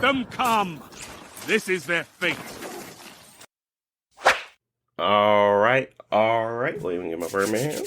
them come. This is their fate. All right. Wait, let me get my Birdman.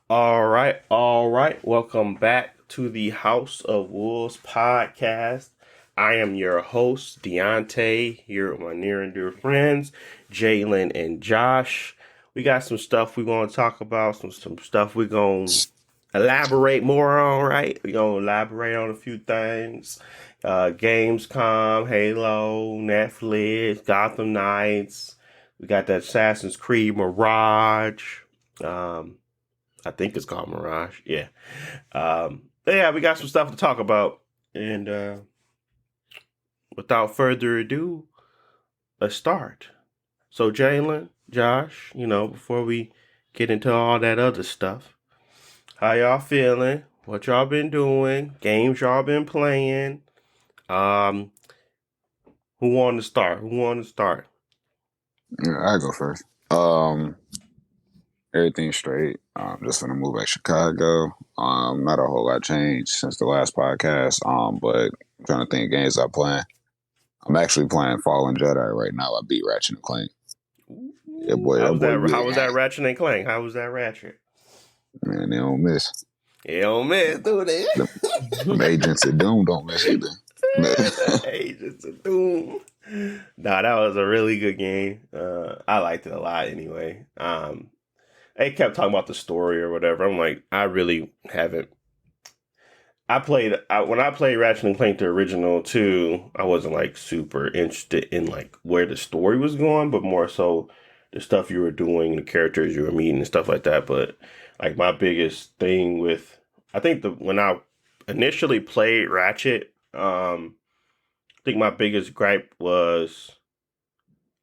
All right. Welcome back to the House of Wolves podcast. I am your host, Deontay, here with my near and dear friends, Jalen and Josh. We got some stuff we're going to talk about, some stuff we're going to elaborate more on, right? We're going to elaborate on a few things. Gamescom, Halo, Netflix, Gotham Knights. We got that Assassin's Creed Mirage. I think it's called Mirage. Yeah. Yeah, we got some stuff to talk about. And without further ado, let's start. So, Jalen, Josh, before we get into all that other stuff, how y'all feeling? What y'all been doing? Games y'all been playing? Who wanted to start? Yeah, I go first. Everything's straight. Just gonna move back to Chicago. Not a whole lot changed since the last podcast. But I'm trying to think of games I'm playing. I'm actually playing Fallen Jedi right now. I beat Ratchet and Clank. Yeah, boy. How was that Ratchet and Clank? How was that Ratchet? Man, they don't miss. They don't miss, do they? The Agents of Doom don't miss either. Agents of Doom. Nah, that was a really good game. I liked it a lot anyway. They kept talking about the story or whatever. I'm like, I really haven't. When I played Ratchet and Clank the original too, I wasn't like super interested in like where the story was going, but more so the stuff you were doing, the characters you were meeting and stuff like that. But like my biggest thing with, I think when I initially played Ratchet, I think my biggest gripe was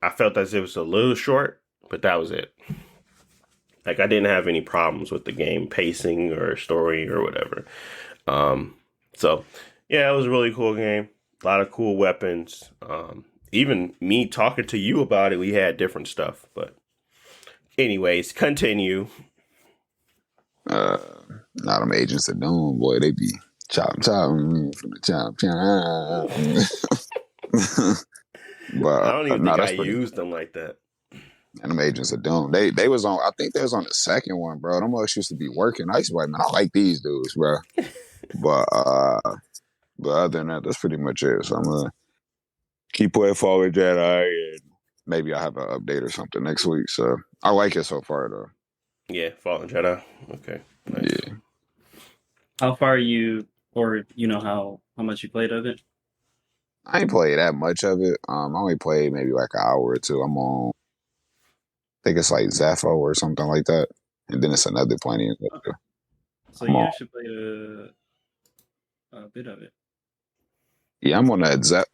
I felt as if it was a little short, but that was it. Like I didn't have any problems with the game pacing or story or whatever. So yeah, it was a really cool game. A lot of cool weapons. Even me talking to you about it, we had different stuff. But anyways, continue. Not them Agents of Doom, boy. They be chop from the chop. But I don't even think I used them like that. And them Agents of Doom, they was on. I think they was on the second one, bro. Them much used to be working. I used to be like, man, I like these dudes, bro. But other than that, that's pretty much it. So I'm gonna keep playing Fallen Jedi, and maybe I'll have an update or something next week. So I like it so far, though. Yeah, Fallen Jedi. Okay. Nice. Yeah. How far are you, or how much you played of it? I ain't played that much of it. I only played maybe like an hour or two. I'm on. I think it's like Zepho or something like that, and then it's another planet. Okay. So you actually played a bit of it. Yeah, I'm on that Zeph.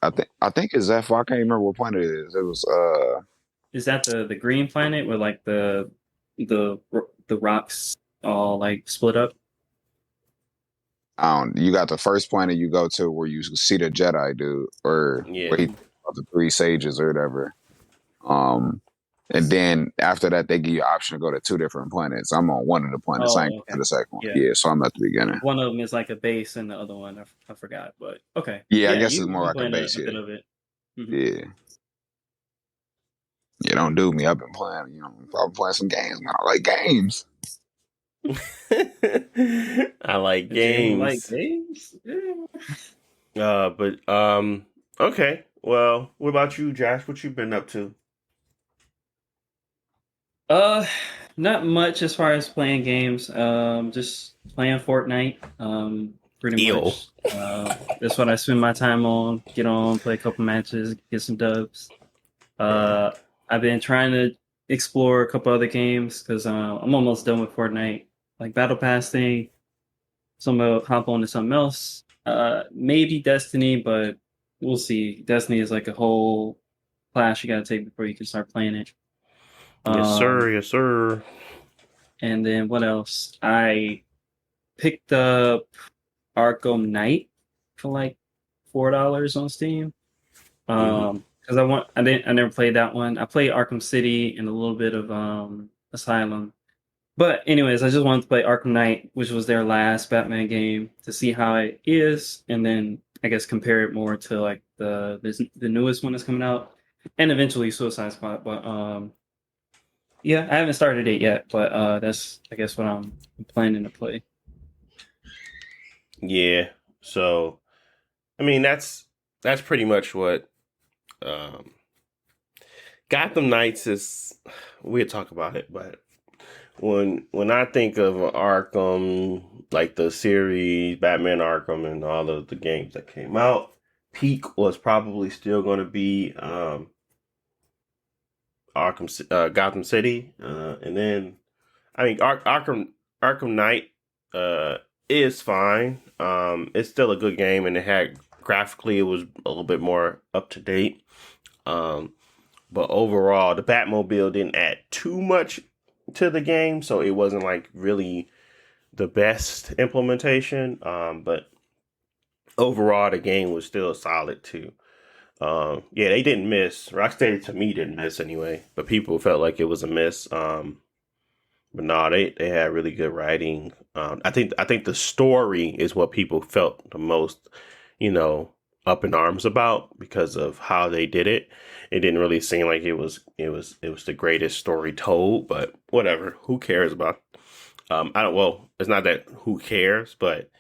I think it's Zepho. I can't remember what planet it is. It was Is that the green planet where like the rocks all like split up? You got the first planet you go to where you see the Jedi dude, or where he the three sages or whatever. And then after that, they give you an option to go to two different planets. I'm on one of the planets. I ain't to the second one. Yeah, so I'm at the beginning. One of them is like a base, and the other one I forgot. But okay. Yeah, I guess it's more like a base. Bit of it. Mm-hmm. Yeah. Yeah, don't do me. I've been playing. I've been playing some games. Man, I like games. I like games. Like games? Yeah. Okay. Well, what about you, Josh? What you been up to? Not much as far as playing games. Just playing Fortnite. Pretty much. That's what I spend my time on. Get on, play a couple matches, get some dubs. I've been trying to explore a couple other games because I'm almost done with Fortnite. Like Battle Pass thing. So I'm gonna hop on to something else. Maybe Destiny, but we'll see. Destiny is like a whole class you gotta take before you can start playing it. Yes, sir. And then what else? I picked up Arkham Knight for like $4 on Steam. Because I never played that one. I played Arkham City and a little bit of Asylum. But anyways, I just wanted to play Arkham Knight, which was their last Batman game, to see how it is, and then I guess compare it more to like the newest one that's coming out, and eventually Suicide Squad. But yeah, I haven't started it yet, but that's I guess what I'm planning to play. Yeah. So, I mean, that's pretty much what um, Gotham Knights is. We'll talk about it, but when I think of Arkham, like the series, Batman Arkham, and all of the games that came out, peak was probably still going to be Gotham City, and then I mean Arkham Knight is fine. It's still a good game, and it had graphically it was a little bit more up to date. Um, but overall, the Batmobile didn't add too much to the game, so it wasn't like really the best implementation. But overall, the game was still solid too. Yeah, they didn't miss. Rocksteady to me didn't miss anyway, but people felt like it was a miss. But no, they had really good writing. I think the story is what people felt the most, you know, up in arms about because of how they did it. It didn't really seem like it was the greatest story told, but whatever. Who cares about? I don't. Well, it's not that who cares, but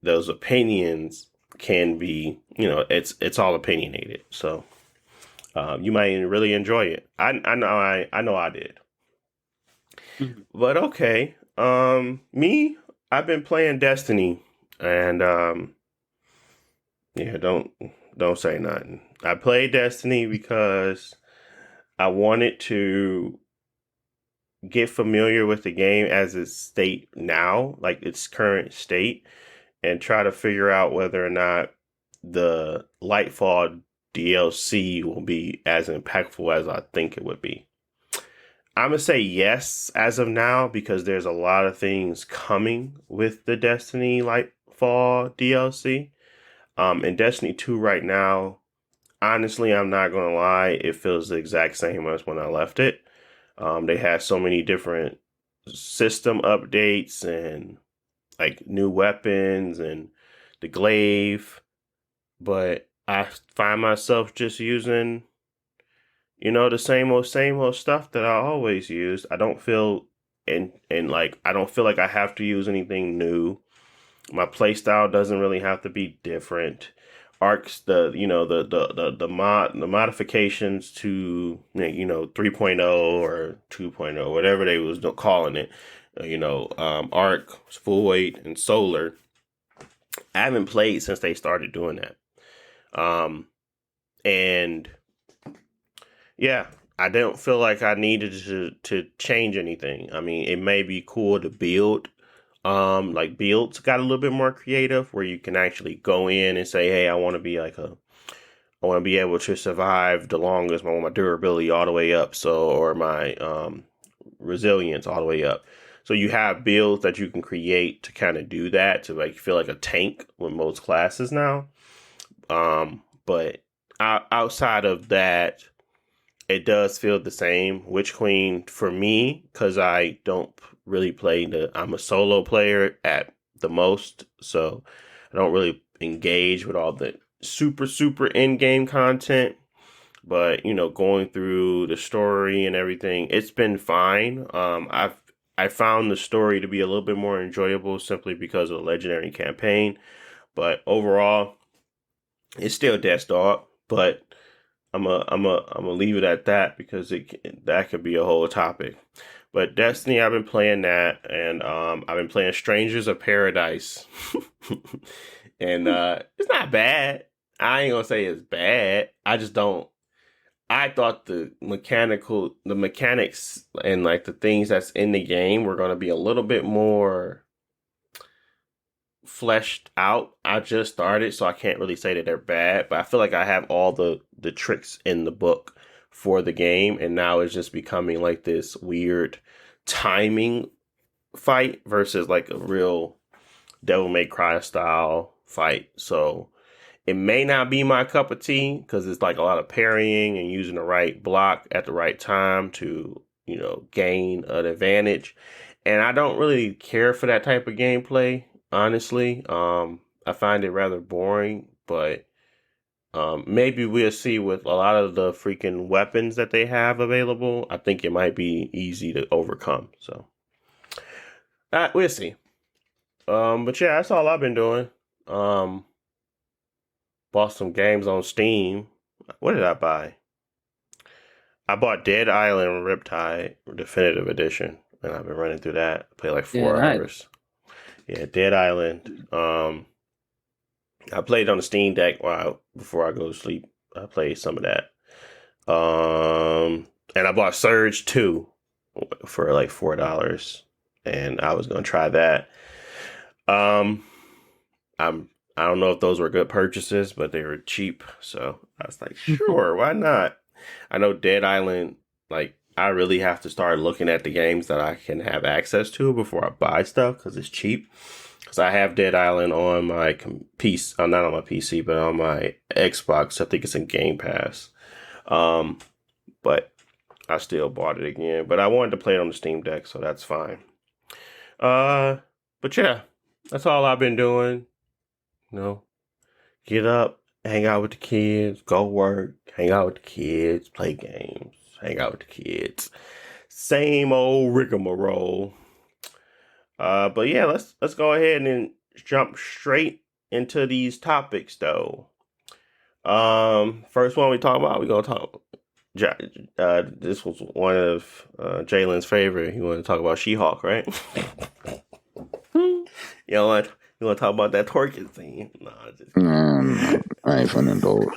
those opinions can be, you know, it's all opinionated. So you might really enjoy it. I know I did. Mhm. But okay. Me, I've been playing Destiny, and yeah, don't say nothing. I played Destiny because I wanted to get familiar with the game as its state now, like its current state, and try to figure out whether or not the Lightfall DLC will be as impactful as I think it would be. I'm gonna say yes as of now because there's a lot of things coming with the Destiny Lightfall DLC. And Destiny 2 right now, honestly, I'm not gonna lie, it feels the exact same as when I left it. They had so many different system updates and like new weapons and the glaive, but I find myself just using, you know, the same old stuff that I always used. I don't feel and like I don't feel like I have to use anything new. My playstyle doesn't really have to be different. Arcs, the you know the modifications to, you know, 3.0 or 2.0, whatever they was calling it, arc, void, and solar. I haven't played since they started doing that. And yeah, I don't feel like I needed to change anything. I mean, it may be cool to build. Like builds got a little bit more creative where you can actually go in and say, hey, I want to be I want to be able to survive the longest. I want my durability all the way up. So, or my resilience all the way up. So you have builds that you can create to kind of do that to like feel like a tank with most classes now. But outside of that, it does feel the same. Witch Queen for me, because I don't really play I'm a solo player at the most, so I don't really engage with all the super in-game content. But you know, going through the story and everything, it's been fine. I found the story to be a little bit more enjoyable simply because of the legendary campaign. But overall, it's still Death's Dog. But I'm a leave it at that because that could be a whole topic. But Destiny, I've been playing that, and I've been playing Strangers of Paradise, and it's not bad. I ain't gonna say it's bad. I just don't. I thought the mechanics, and like the things that's in the game were gonna be a little bit more fleshed out. I just started, so I can't really say that they're bad, but I feel like I have all the tricks in the book for the game, and now it's just becoming like this weird timing fight versus like a real Devil May Cry style fight. So it may not be my cup of tea because it's like a lot of parrying and using the right block at the right time to, you know, gain an advantage. And I don't really care for that type of gameplay, honestly. I find it rather boring but maybe we'll see with a lot of the freaking weapons that they have available. I think it might be easy to overcome. So we'll see. But yeah, that's all I've been doing. Bought some games on Steam. What did I buy? I bought Dead Island Riptide Definitive Edition, and I've been running through that. I played like 4 hours. Yeah, Dead Island. I played on the Steam Deck before I go to sleep. I played some of that. And I bought Surge 2 for like $4, and I was gonna try that. I don't know if those were good purchases, but they were cheap, so I was like, sure, why not? I know Dead Island, like, I really have to start looking at the games that I can have access to before I buy stuff, because it's cheap. Because I have Dead Island on my PC, not on my PC, but on my Xbox. I think it's in Game Pass. But I still bought it again. But I wanted to play it on the Steam Deck, so that's fine. But yeah, that's all I've been doing. You know, get up, hang out with the kids, go work, hang out with the kids, play games, hang out with the kids. Same old rigmarole. But yeah, let's go ahead and jump straight into these topics, though. First one we talk about, we're gonna talk. This was one of Jalen's favorite. He wanted to talk about She-Hulk, right? You want to talk about that twerking scene? No, I ain't finna indulge.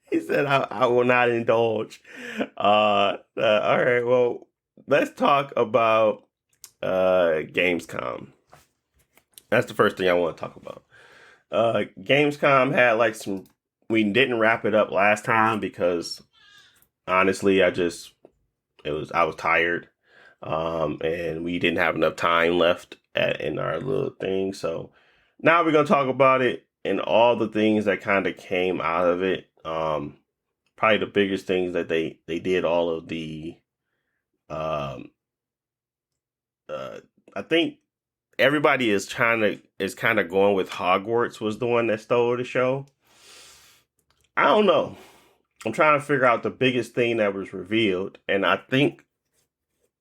He said, I will not indulge. All right, well, let's talk about Gamescom. That's the first thing I want to talk about. Gamescom had like we didn't wrap it up last time because honestly, I was tired. And we didn't have enough time left in our little thing. So now we're going to talk about it and all the things that kind of came out of it. Probably the biggest things that they did all of the, I think everybody is kind of going with Hogwarts was the one that stole the show. I don't know. I'm trying to figure out the biggest thing that was revealed. And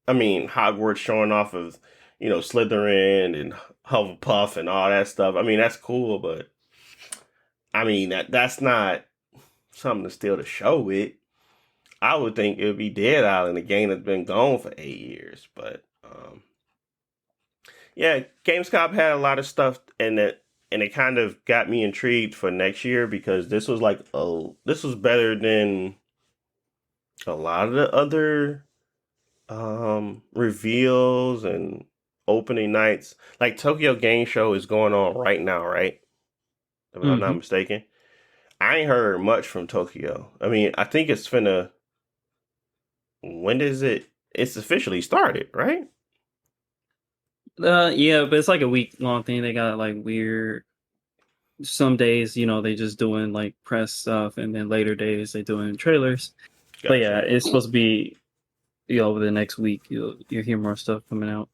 Hogwarts showing off of, Slytherin and Hufflepuff and all that stuff. I mean, that's cool, but that's not something to steal the show with. I would think it would be Dead Island, a game that's been gone for 8 years. But yeah, Gamescom had a lot of stuff in it, and it kind of got me intrigued for next year because this was better than a lot of the other reveals and opening nights. Like Tokyo Game Show is going on right now, right? If I'm not mistaken. I ain't heard much from Tokyo. I mean, I think it's finna. When does it? It's officially started, right? Yeah, but it's like a week-long thing. They got like weird. Some days, they just doing like press stuff, and then later days they doing trailers. Gotcha. But yeah, it's supposed to be. Over the next week, you'll hear more stuff coming out.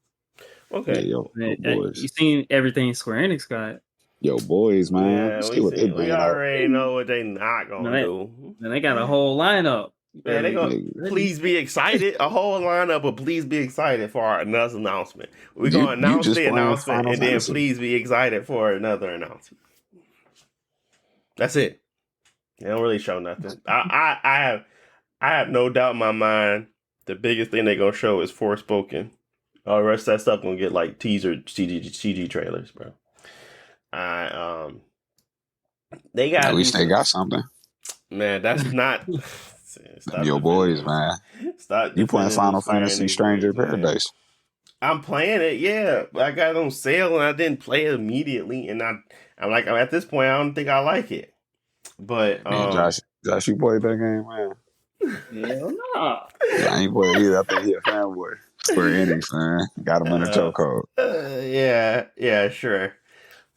Okay, yo, boys. You seen everything Square Enix got? Yo, boys, man. Yeah, we already know what they not gonna do. And they got a whole lineup. Man, they gonna please be excited. A whole lineup, but please be excited for our another announcement. We're gonna announce the announcement, and then please be excited for another announcement. That's it. They don't really show nothing. I have no doubt in my mind. The biggest thing they're gonna show is Forspoken. All the rest of that stuff gonna get like teaser CG trailers, bro. They got at least they got something. Man, that's not your boys, man. You playing Final Fantasy Stranger Paradise? I'm playing it, yeah. But I got it on sale and I didn't play it immediately. And I'm like, at this point, I don't think I like it. But man, Josh, you played that game, man? Hell no. Yeah, I ain't played either. I think he a fanboy. Square Enix, man. Got him in the chokehold. Yeah, sure.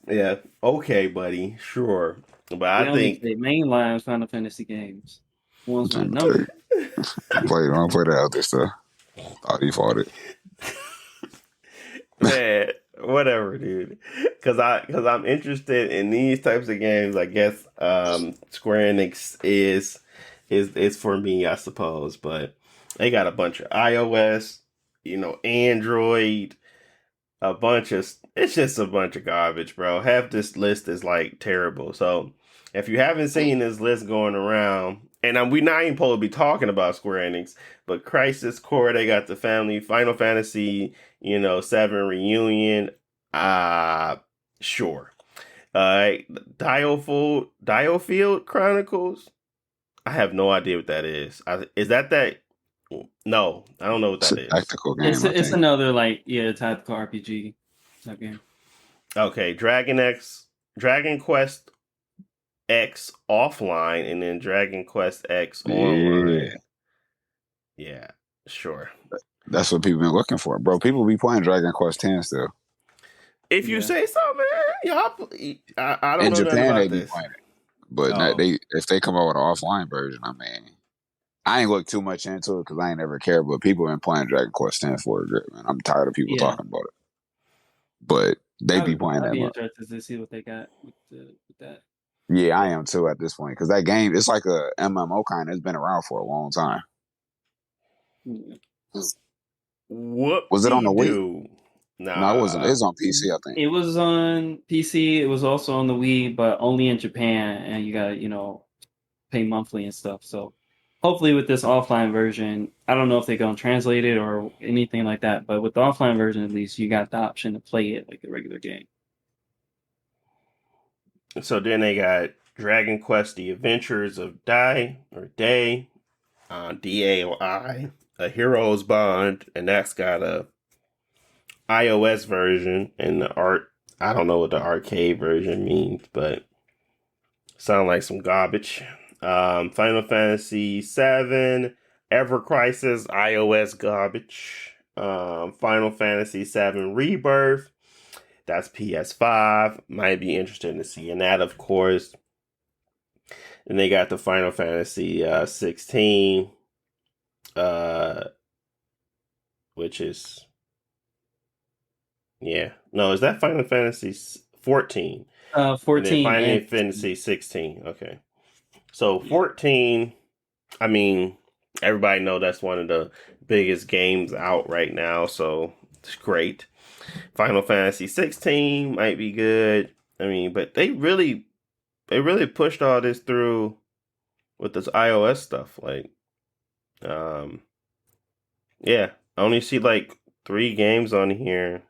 Yeah, okay, buddy, sure. But I think they mainline Final Fantasy games. Ones with a number. I don't play that other stuff. Thought he fought it. Man, Whatever, dude. Because I'm interested in these types of games. I guess Square Enix is for me, I suppose. But they got a bunch of iOS, Android, a bunch of. It's just a bunch of garbage, bro. Half this list is like terrible. So if you haven't seen this list going around, and we not even supposed to be talking about Square Enix, but Crisis Core, they got the family Final Fantasy, 7 Reunion. Sure. Diofield Chronicles. I have no idea what that is. Is that? No, I don't know what It's that a is. tactical game. It's another tactical RPG type game. Okay, Dragon Quest X offline, and then Dragon Quest X online. Yeah, sure. That's what people been looking for, bro. People be playing Dragon Quest X still. If you say so, man, I don't In know Japan, nothing they about be this. playing it, but if they come out with an offline version, I mean, I ain't looked too much into it because I ain't never cared. But people been playing Dragon Quest X for a grip, man. I'm tired of people talking about it, but they be playing I'd that be much. interested to see what they got with that. Yeah, I am too at this point because that game, it's like a MMO kind. It's been around for a long time. What Was it on the Wii? do? No, it wasn't. It was on PC, I think. It was on PC. It was also on the Wii, but only in Japan, and you got pay monthly and stuff. So hopefully with this offline version, I don't know if they're gonna translate it or anything like that, but with the offline version, at least you got the option to play it like a regular game. So then they got Dragon Quest: The Adventures of Day, DAI, A Hero's Bond, and that's got a iOS version, and I don't know what the arcade version means, but sound like some garbage. Final Fantasy VII, Ever Crisis, iOS garbage. Final Fantasy VII Rebirth, that's PS5. Might be interested in seeing that, of course. And they got the Final Fantasy 16, which is, is that Final Fantasy 14? 14 Final and Fantasy 16. Okay, so 14. I mean, everybody know that's one of the biggest games out right now, so it's great. Final Fantasy 16 might be good. I mean, but they really pushed all this through with this iOS stuff. Like, I only see like 3 games on here.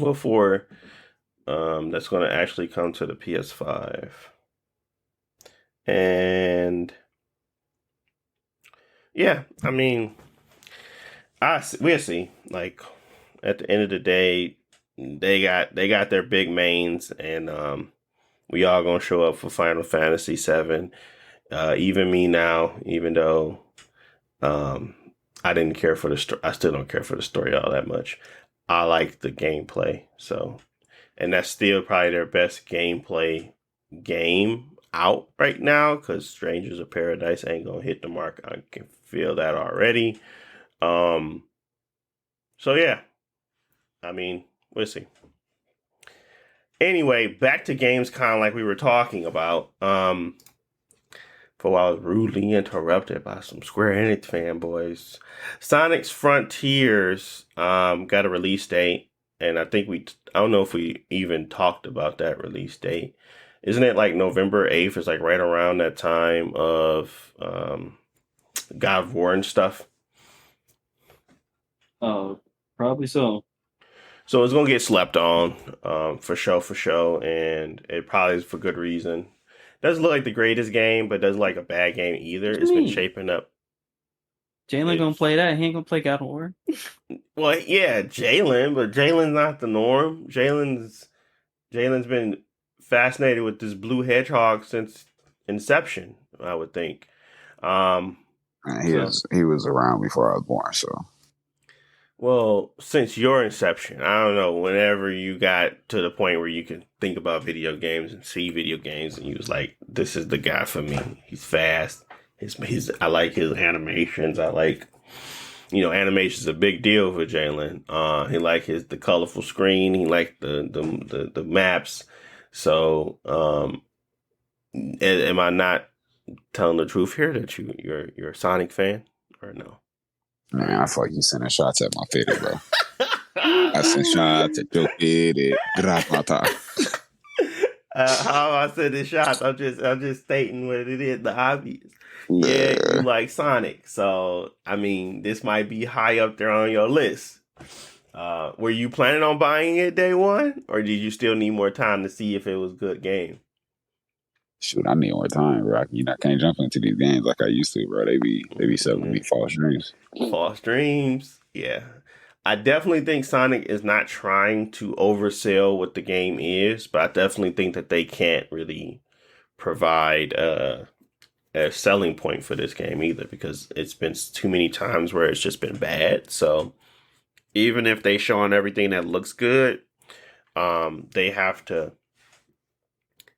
Well, 4. That's going to actually come to the PS5. And I mean, we'll see. Like, at the end of the day, they got their big mains, and we all gonna show up for Final Fantasy 7. Even me now, even though I didn't care for the story, I still don't care for the story all that much. I like the gameplay, so, and that's still probably their best gameplay game out right now, because Strangers of Paradise ain't gonna hit the mark. I can feel that already. So yeah, I mean, we'll see. Anyway, back to Gamescom, like we were talking about. For I was rudely interrupted by some Square Enix fanboys. Sonic's Frontiers got a release date, and I don't know if we even talked about that release date. Isn't it like November 8th? It's like right around that time of God of War and stuff. Oh, probably so. So it's gonna get slept on, for sure, and it probably is for good reason. Doesn't look like the greatest game, but doesn't like a bad game either. It's been shaping up. Jalen gonna play that? He ain't gonna play God of War. Well, yeah, Jalen, but Jalen's not the norm. Jalen's been fascinated with this blue hedgehog since inception, I would think. He was around before I was born, so. Well, since your inception, I don't know, whenever you got to the point where you can think about video games and see video games, and you was like, this is the guy for me. He's fast. I like his animations. I like animation is a big deal for Jalen. He like the colorful screen. He like the maps. So, am I not telling the truth here that you're a Sonic fan or no? Man, I feel like you sending shots at my fitted, bro. I send shots at your fitted. Grapata. How I said the shots? I'm just stating what it is. The obvious. Yeah, Yeah. you like Sonic, so I mean, this might be high up there on your list. Were you planning on buying it day one, or did you still need more time to see if it was a good game? Shoot, I need more time, bro. I can't jump into these games like I used to, bro. They be selling me false dreams. False dreams. Yeah. I definitely think Sonic is not trying to oversell what the game is, but I definitely think that they can't really provide a selling point for this game either, because it's been too many times where it's just been bad. So even if they show on everything that looks good, they have to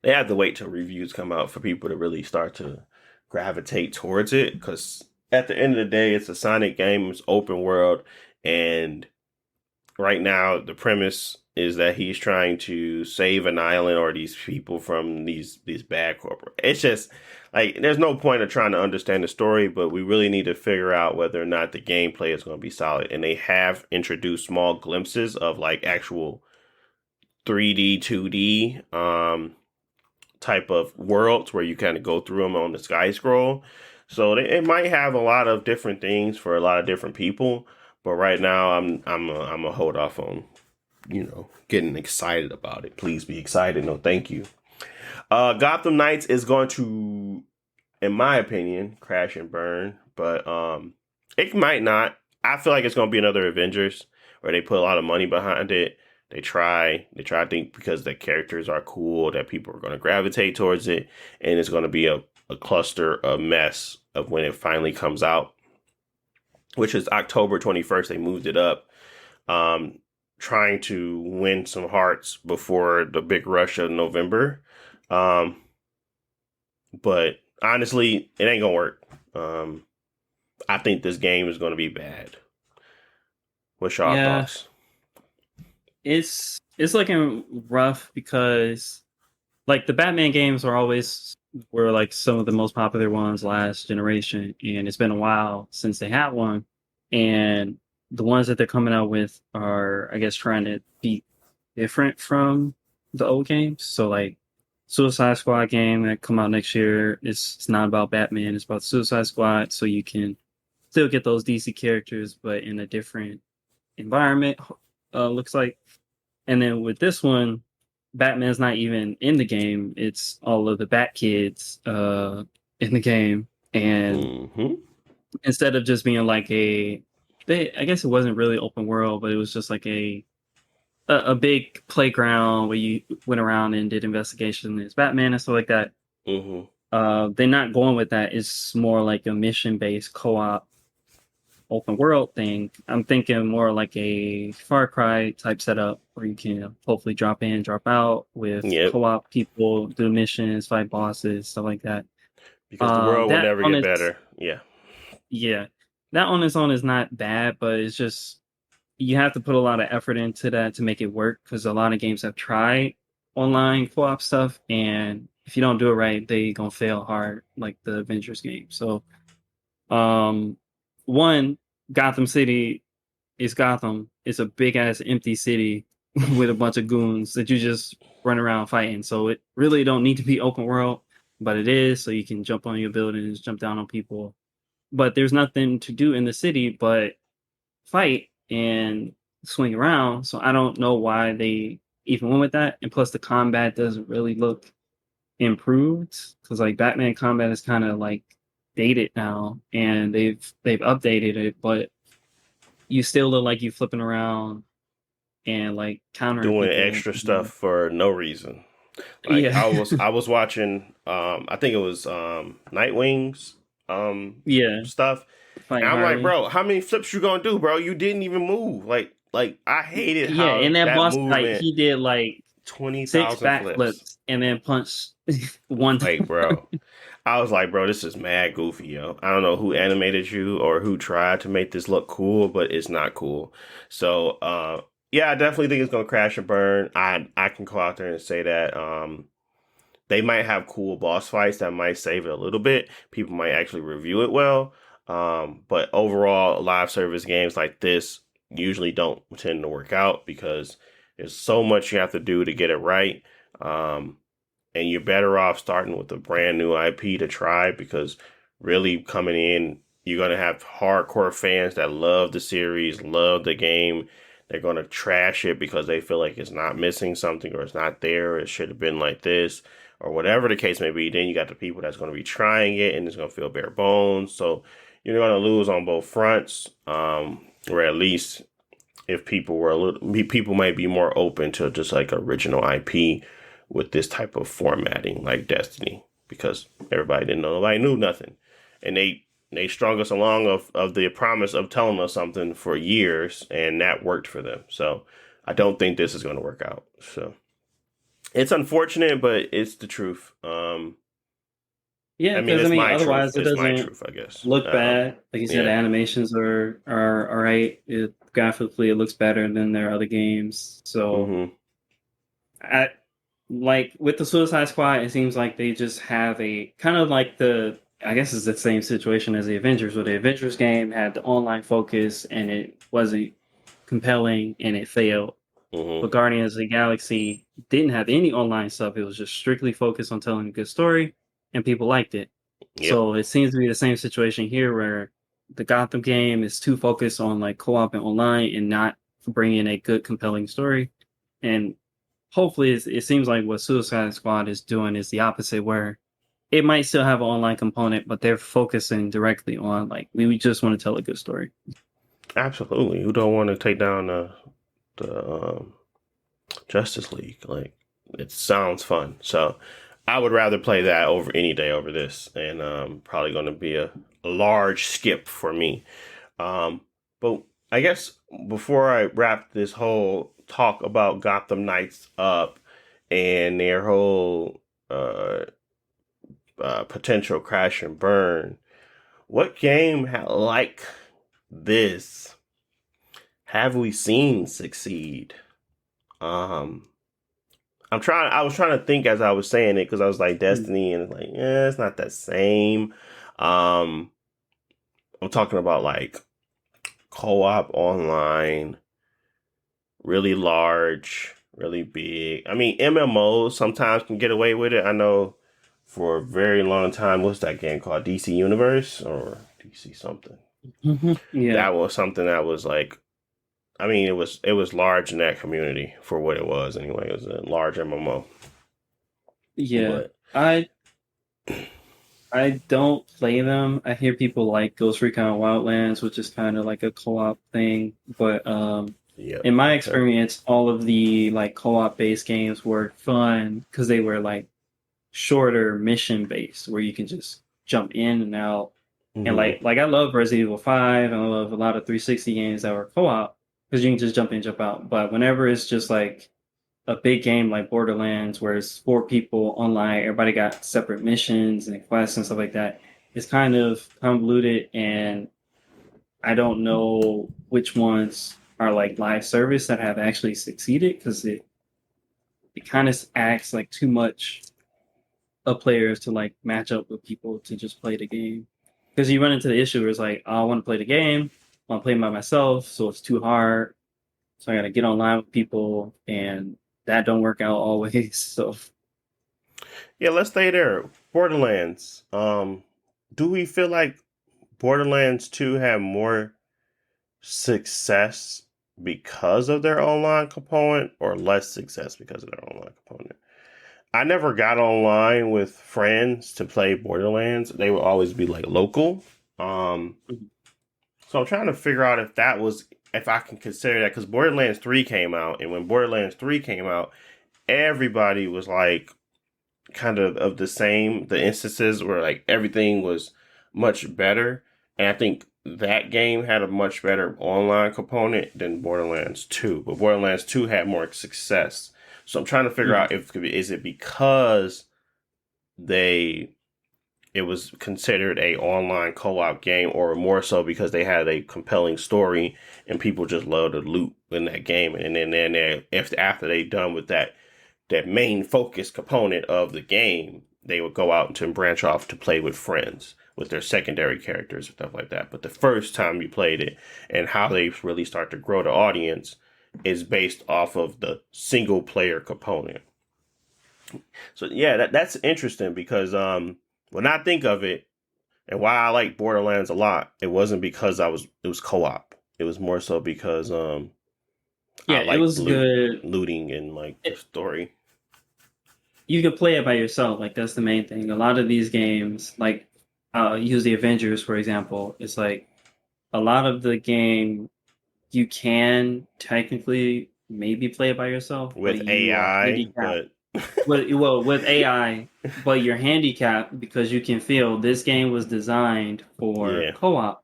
wait till reviews come out for people to really start to gravitate towards it, because at the end of the day, it's a Sonic game. It's open world, and right now the premise is that he's trying to save an island or these people from these bad corporate. It's just like there's no point of trying to understand the story, but we really need to figure out whether or not the gameplay is going to be solid. And they have introduced small glimpses of like actual 3D, 2D type of worlds where you kind of go through them on the sky scroll. So it might have a lot of different things for a lot of different people. But right now, I'm a hold off on, getting excited about it. Please be excited. No, thank you. Gotham Knights is going to, in my opinion, crash and burn. But it might not. I feel like it's going to be another Avengers where they put a lot of money behind it. They try. I think because the characters are cool, that people are going to gravitate towards it, and it's going to be a cluster, a mess of when it finally comes out, which is October 21st. They moved it up, trying to win some hearts before the big rush of November. But honestly, it ain't gonna work. I think this game is going to be bad. What's your thoughts? It's looking rough because like the Batman games were like some of the most popular ones last generation, and it's been a while since they had one. And the ones that they're coming out with are, I guess, trying to be different from the old games. So like Suicide Squad game that come out next year, it's not about Batman, it's about Suicide Squad, so you can still get those DC characters, but in a different environment, looks like. And then with this one, Batman's not even in the game. It's all of the Bat Kids in the game. And instead of just being like I guess it wasn't really open world, but it was just like a big playground where you went around and did investigations as Batman and stuff like that. They're not going with that. It's more like a mission-based co-op open world thing. I'm thinking more like a Far Cry type setup where you can hopefully drop in, drop out with co-op people, do missions, fight bosses, stuff like that. Because the world will never get better. Yeah. That on its own is not bad, but it's just you have to put a lot of effort into that to make it work, because a lot of games have tried online co-op stuff, and if you don't do it right, they gonna fail hard, like the Avengers game. So one, Gotham City is Gotham. It's a big ass empty city with a bunch of goons that you just run around fighting. So it really don't need to be open world, but it is, so you can jump on your buildings, jump down on people. But there's nothing to do in the city but fight and swing around. So I don't know why they even went with that. And plus the combat doesn't really look improved, because like Batman combat is kind of like dated now, and they've updated it, but you still look like you flipping around and like countering doing people. Extra stuff for no reason. Like I was watching I think it was Nightwing's stuff. And I'm like, bro, how many flips you gonna do, bro? You didn't even move. Like I hated how and that boss movement, like he did like 6 20,000 flips. backflips and then punch one. Like, bro, I was like, bro, this is mad goofy, yo. I don't know who animated you or who tried to make this look cool, but it's not cool. So, yeah, I definitely think it's gonna crash and burn. I can go out there and say that. They might have cool boss fights that might save it a little bit. People might actually review it well. But overall, live service games like this usually don't tend to work out because there's so much you have to do to get it right. And you're better off starting with a brand new IP to try because really coming in, you're going to have hardcore fans that love the series, love the game. They're going to trash it because they feel like it's not missing something or it's not there. Or it should have been like this or whatever the case may be. Then you got the people that's going to be trying it and it's going to feel bare bones. So you're going to lose on both fronts, or at least if people might be more open to just like original IP with this type of formatting like Destiny because everybody didn't know, nobody knew nothing. And they strung us along of the promise of telling us something for years and that worked for them. So I don't think this is going to work out. So it's unfortunate, but it's the truth. Yeah, I mean, because it's my otherwise truth. it It's my doesn't truth, I guess. look bad. Like you said, the Yeah. animations are all right. Graphically, it looks better than their other games. So, Mm-hmm. I like with the Suicide Squad. It seems like they just have a kind of like I guess it's the same situation as the Avengers, where the Avengers game had the online focus and it wasn't compelling and it failed. Mm-hmm. But Guardians of the Galaxy didn't have any online stuff. It was just strictly focused on telling a good story, and people liked it. Yep. So it seems to be the same situation here, where the Gotham game is too focused on like co-op and online, and not bringing a good, compelling story. And hopefully, it seems like what Suicide Squad is doing is the opposite, where it might still have an online component, but they're focusing directly on like we just want to tell a good story. Absolutely. Who don't want to take down the Justice League? Like, it sounds fun. So I would rather play that over any day over this, and probably going to be a large skip for me. But I guess before I wrap this whole talk about Gotham Knights up and their whole potential crash and burn, what game like this have we seen succeed? I was trying to think as I was saying it because I was like Destiny and it's like, yeah, it's not that same. I'm talking about like co-op online, really large, really big. I mean, MMOs sometimes can get away with it. I know for a very long time, what's that game called? DC Universe or DC something? Yeah, That was something that was like, I mean, it was large in that community for what it was anyway. It was a large MMO. yeah. But I don't play them. I hear people like Ghost Recon Wildlands, which is kind of like a co-op thing. But yeah, in my okay. experience, all of the like co-op based games were fun because they were like shorter mission based, where you can just jump in and out. And Mhm. like I love Resident Evil 5, and I love a lot of 360 games that were co-op because you can just jump in, jump out. But whenever it's just like a big game like Borderlands, where it's 4 people online, everybody got separate missions and quests and stuff like that. It's kind of convoluted, and I don't know which ones are like live service that have actually succeeded because it kind of acts like too much of players to like match up with people to just play the game. Because you run into the issue where it's like, oh, I want to play the game, I want to play by myself, so it's too hard. So I got to get online with people, and that don't work out always. So Yeah, let's stay there. Borderlands. Do we feel like Borderlands 2 had more success because of their online component or less success because of their online component? I never got online with friends to play Borderlands. They would always be like local. Um, so I'm trying to figure out if I can consider that because Borderlands 3 came out, and when Borderlands 3 came out, everybody was like kind of the instances where like everything was much better. And I think that game had a much better online component than Borderlands 2, but Borderlands 2 had more success. So I'm trying to figure out if is it because it was considered a online co-op game, or more so because they had a compelling story and people just love to loot in that game, and then after they done with that main focus component of the game, they would go out and branch off to play with friends with their secondary characters and stuff like that. But the first time you played it and how they really start to grow the audience is based off of the single player component. So yeah, that's interesting because when I think of it and why I like Borderlands a lot, it wasn't because it was co-op. It was more so because I it like was good. looting and like the story. You could play it by yourself. Like that's the main thing. A lot of these games, like use the Avengers for example. It's like a lot of the game you can technically maybe play it by yourself, With but you are AI, handicapped. but With AI, but you're handicapped because you can feel this game was designed for yeah, co-op,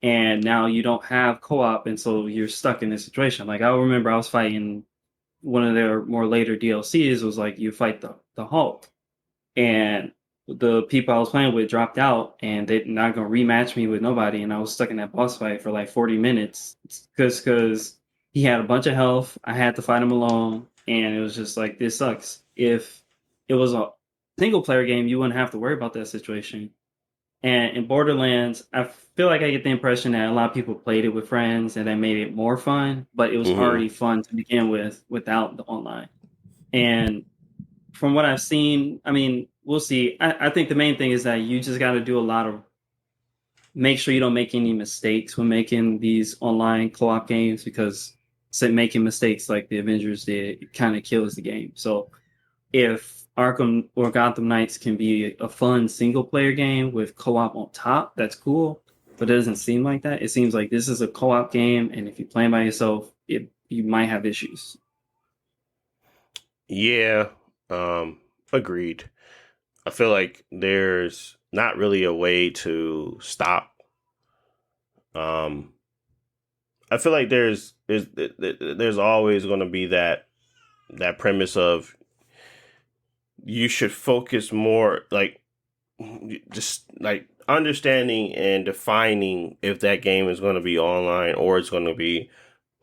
and now you don't have co-op, and so you're stuck in this situation. Like I remember I was fighting one of their more later DLCs was like you fight the Hulk, and the people I was playing with dropped out, and they're not gonna rematch me with nobody, and I was stuck in that boss fight for like 40 minutes because he had a bunch of health. I had to fight him alone, and it was just like this sucks. If it was a single player game, you wouldn't have to worry about that situation. And in Borderlands, I feel like I get the impression that a lot of people played it with friends and that made it more fun, but it was already fun to begin with without the online. And from what I've seen, I mean, we'll see. I think the main thing is that you just got to do a lot of make sure you don't make any mistakes when making these online co-op games because making mistakes like the Avengers did it kind of kills the game. So if Arkham or Gotham Knights can be a fun single player game with co-op on top, that's cool. But it doesn't seem like that. It seems like this is a co-op game, and if you're playing by yourself, you might have issues. yeah, agreed. I feel like there's not really a way to stop. I feel like there's always going to be that premise of you should focus more like just like understanding and defining if that game is going to be online or it's going to be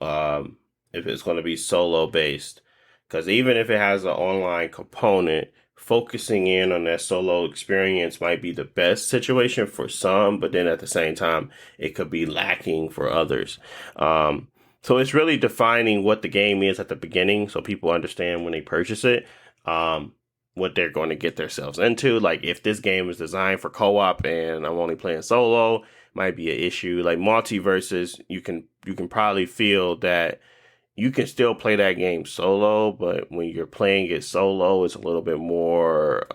if it's going to be solo based, because even if it has an online component, focusing in on that solo experience might be the best situation for some, but then at the same time it could be lacking for others. So it's really defining what the game is at the beginning so people understand when they purchase it what they're going to get themselves into. Like if this game is designed for co-op and I'm only playing solo, might be an issue. Like multiverses, you can probably feel that you can still play that game solo, but when you're playing it solo, it's a little bit more,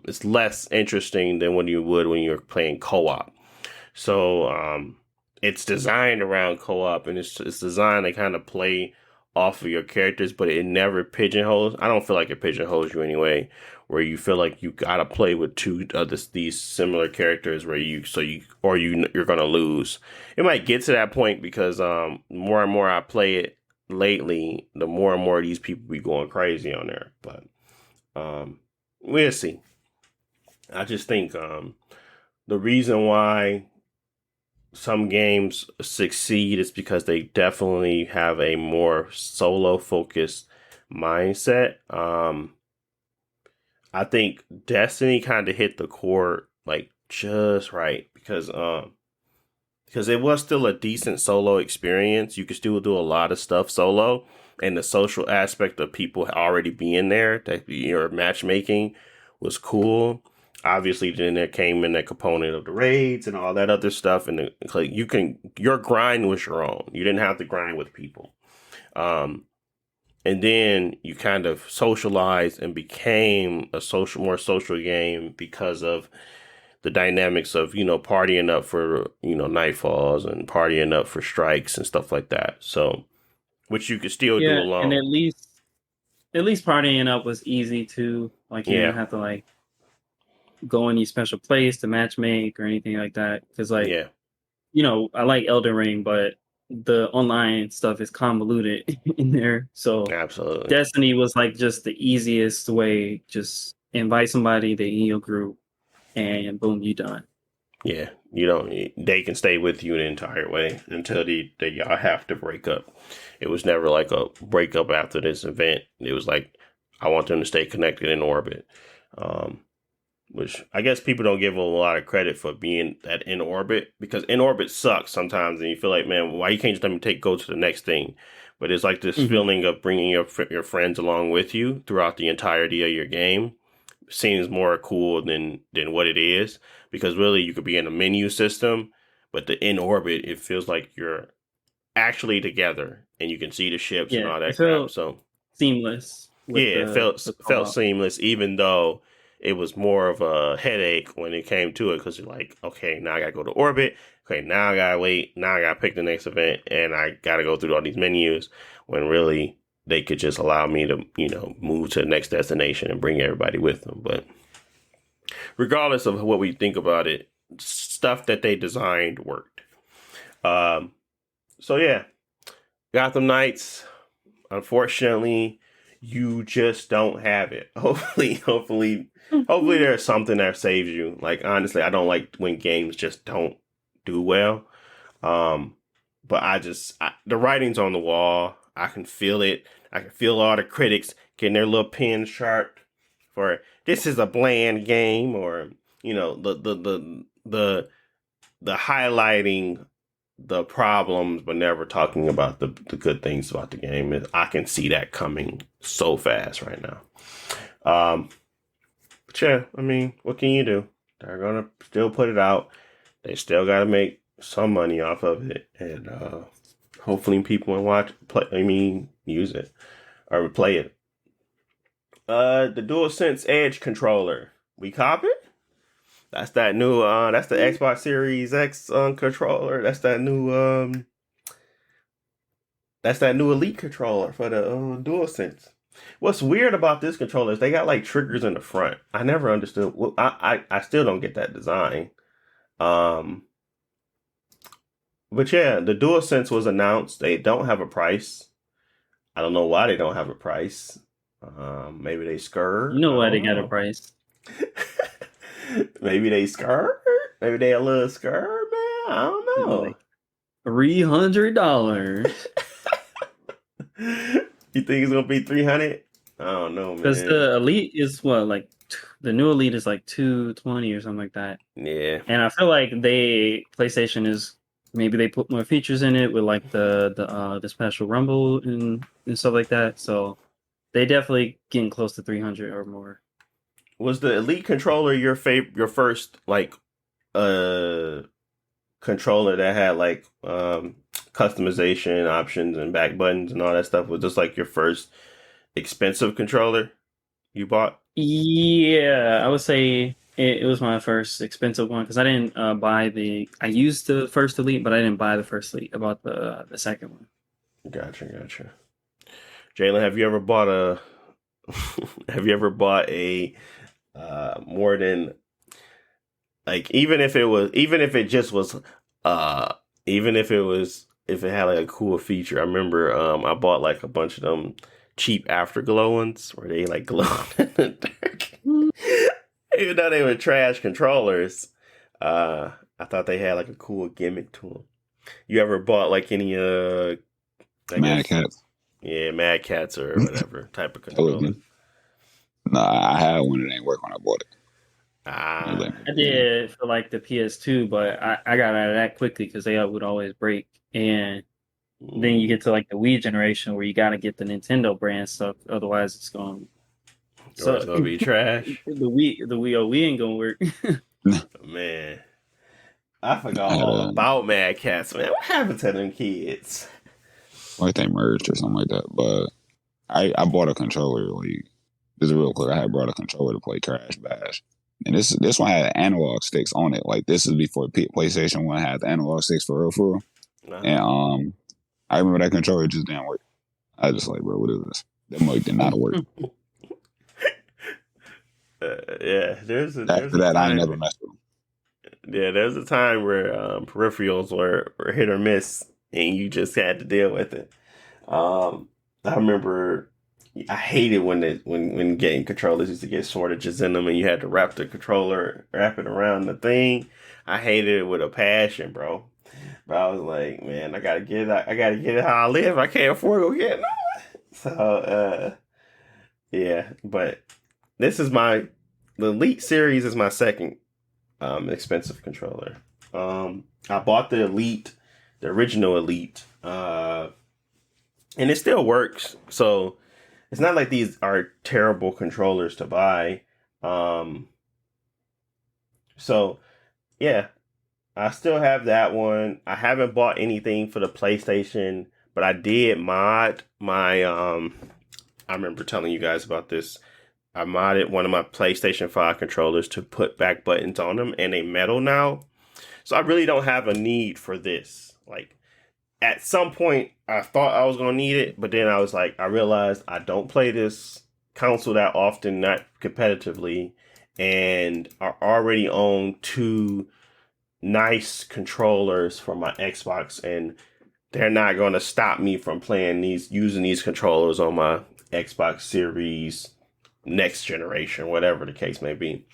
it's less interesting than when you would when you're playing co-op. So it's designed around co-op, and it's designed to kind of play off of your characters, but it never pigeonholes. I don't feel like it pigeonholes you anyway, where you feel like you gotta play with two of these similar characters where you're gonna lose. It might get to that point because more and more I play it lately, the more and more these people be going crazy on there. But we'll see. I just think the reason why some games succeed is because they definitely have a more solo focused mindset. I think Destiny kind of hit the chord like just right because it was still a decent solo experience. You could still do a lot of stuff solo, and the social aspect of people already being there, that your matchmaking was cool. Obviously, then there came in that component of the raids and all that other stuff, and your grind was your own. You didn't have to grind with people. And then you kind of socialized and became a more social game because of the dynamics of, partying up for, nightfalls and partying up for strikes and stuff like that. So, which you could still do alone. And at least partying up was easy too. Like you didn't have to like go any special place to matchmake or anything like that. Because I like Elden Ring, but the online stuff is convoluted in there. So Absolutely. Destiny was like just the easiest way. Just invite somebody, they in your group, and boom, you done. Yeah, you don't. They can stay with you the entire way until they y'all have to break up. It was never like a breakup after this event. It was like I want them to stay connected in orbit, um, which I guess people don't give a lot of credit for being that in orbit, because in orbit sucks sometimes, and you feel like, man, why you can't just let me go to the next thing? But it's like this feeling of bringing your friends along with you throughout the entirety of your game seems more cool than what it is, because really you could be in a menu system, but the in orbit, it feels like you're actually together and you can see the ships and Yeah, all it that crap. felt So seamless with yeah, it the felt co-op. seamless, even though it was more of a headache when it came to it, because you're like, okay, now I gotta go to orbit. Okay, now I gotta wait. Now I gotta pick the next event, and I gotta go through all these menus. When really they could just allow me to, move to the next destination and bring everybody with them. But regardless of what we think about it, stuff that they designed worked. Um, so yeah, Gotham Knights. Unfortunately, you just don't have it. Hopefully, there's something that saves you. Like, honestly, I don't like when games just don't do well. Um, but the writing's on the wall. I can feel it. I can feel all the critics getting their little pen sharp for this is a bland game, or the highlighting the problems but never talking about the good things about the game. I can see that coming so fast right now. But yeah, I mean, what can you do? They're gonna still put it out. They still gotta make some money off of it, and hopefully people will use it or play it. The Dualsense Edge controller, we cop it. That's that new. That's the Xbox Series X controller. That's that new. That's that new Elite controller for the DualSense. What's weird about this controller is they got like triggers in the front. I never understood. Well, I still don't get that design. Um, but yeah, the DualSense was announced. They don't have a price. I don't know why they don't have a price. Maybe they scared. You know I why don't they got a know. price? Maybe they scared. Maybe they a little scared, man. I don't know. Like $300. You think it's gonna be 300? I don't know, Because man. the Elite is what, like the new Elite is like 220 or something like that. Yeah, And I feel like PlayStation is, maybe they put more features in it with like the special rumble and stuff like that. So they definitely getting close to 300 or more. was the Elite controller your first like uh controller that had like customization options and back buttons and all that stuff? Was this like your first expensive controller you bought? Yeah, I would say it was my first expensive one because I didn't buy I used the first Elite, but I didn't buy the first Elite. I bought the second one. Gotcha. Jalen, have you ever bought a have you ever bought a more than, like, even if it just was if it had like a cool feature? I remember I bought like a bunch of them cheap afterglow ones where they like glow in the dark. Even though they were trash controllers, I thought they had like a cool gimmick to them. You ever bought like any Mad Cats. Yeah, Mad Cats or whatever type of controller? Totally. Nah, I had one that ain't work when I bought it. Ah, I did for like the PS2, but I got out of that quickly because they would always break. And then you get to like the Wii generation where you got to get the Nintendo brand stuff, otherwise it's going. or it's gonna be trash. The Wii ain't gonna work. Man, I forgot I had all about Mad Cats. Man, what happened to them kids? like they merged or something like that. But I bought a controller. Like, this is real quick. I had brought a controller to play Crash Bash, and this one had analog sticks on it. Like, this is before PlayStation 1 had the analog sticks for real. Uh-huh. And I remember that controller just didn't work. I just like, bro, what is this? That mic did not work. Yeah, After that, I ain't never messed with them. Yeah, there's a time where peripherals were hit or miss. and you just had to deal with it. I remember I hated when game controllers used to get shortages in them, and you had to wrap it around the thing. I hated it with a passion, bro. But I was like, man, I gotta get it. I gotta get it how I live. I can't afford to go get it. So, yeah. But this is the Elite series is my second expensive controller. I bought the Elite, the original Elite, and it still works. So it's not like these are terrible controllers to buy. So yeah, I still have that one. I haven't bought anything for the PlayStation, but I did mod my I remember telling you guys about this. I modded one of my PlayStation 5 controllers to put back buttons on them, and they metal now. So I really don't have a need for this. Like, at some point, I thought I was going to need it, but then I realized I don't play this console that often, not competitively, and I already own two nice controllers for my Xbox, and they're not going to stop me from using these controllers on my Xbox Series next generation, whatever the case may be.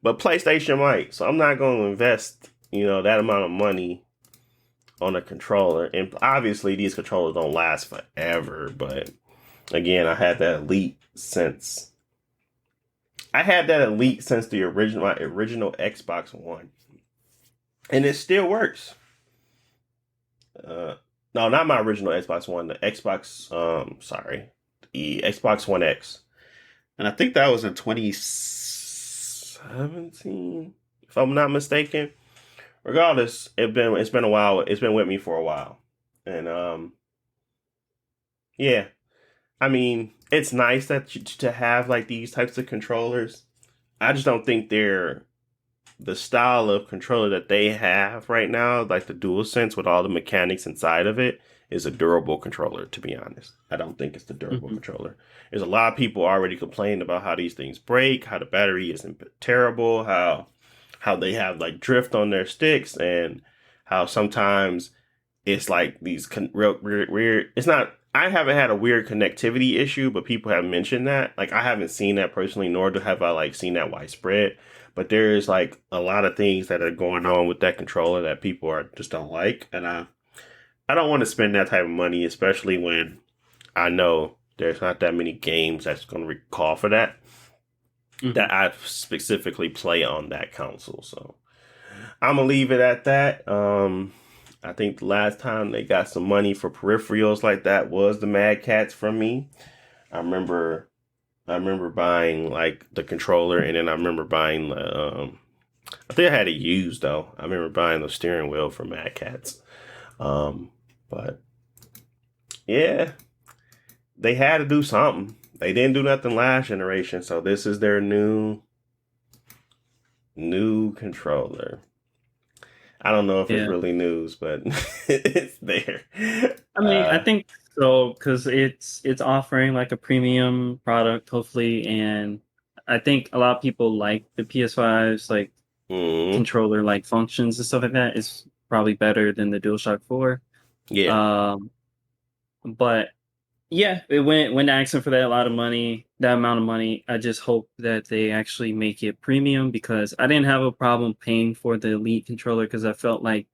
But PlayStation might, so I'm not going to invest, that amount of money on a controller. And obviously, these controllers don't last forever. But again, I had that Elite since the original Xbox One, and it still works. No, not my original Xbox One. The Xbox One X. And I think that was in 2017, if I'm not mistaken. Regardless, it's been a while. It's been with me for a while. And yeah. I mean, it's nice to have like these types of controllers. I just don't think they're the style of controller that they have right now, like the DualSense with all the mechanics inside of it, is a durable controller, to be honest. I don't think it's the durable controller. There's a lot of people already complaining about how these things break, how the battery isn't terrible, how they have like drift on their sticks, and how sometimes it's like these real weird. It's not. I haven't had a weird connectivity issue, but people have mentioned that. Like, I haven't seen that personally, nor have I like seen that widespread. But there is like a lot of things that are going on with that controller that people just don't like, and I don't want to spend that type of money, especially when I know there's not that many games that's going to call for that. That I specifically play on that console. So I'm gonna leave it at that. I think the last time they got some money for peripherals like that was the Mad Catz from me. I remember buying like the controller, and then I remember buying the I think I had it used though. I remember buying the steering wheel for Mad Catz. But yeah, they had to do something. They didn't do nothing last generation, so this is their new controller. I don't know if it's really news, but it's there. I mean, I think so, because it's offering like a premium product, hopefully, and I think a lot of people like the PS5's like controller like functions and stuff like that. It's probably better than the DualShock 4. Yeah. But yeah, when asking for that amount of money, I just hope that they actually make it premium, because I didn't have a problem paying for the Elite controller, because I felt like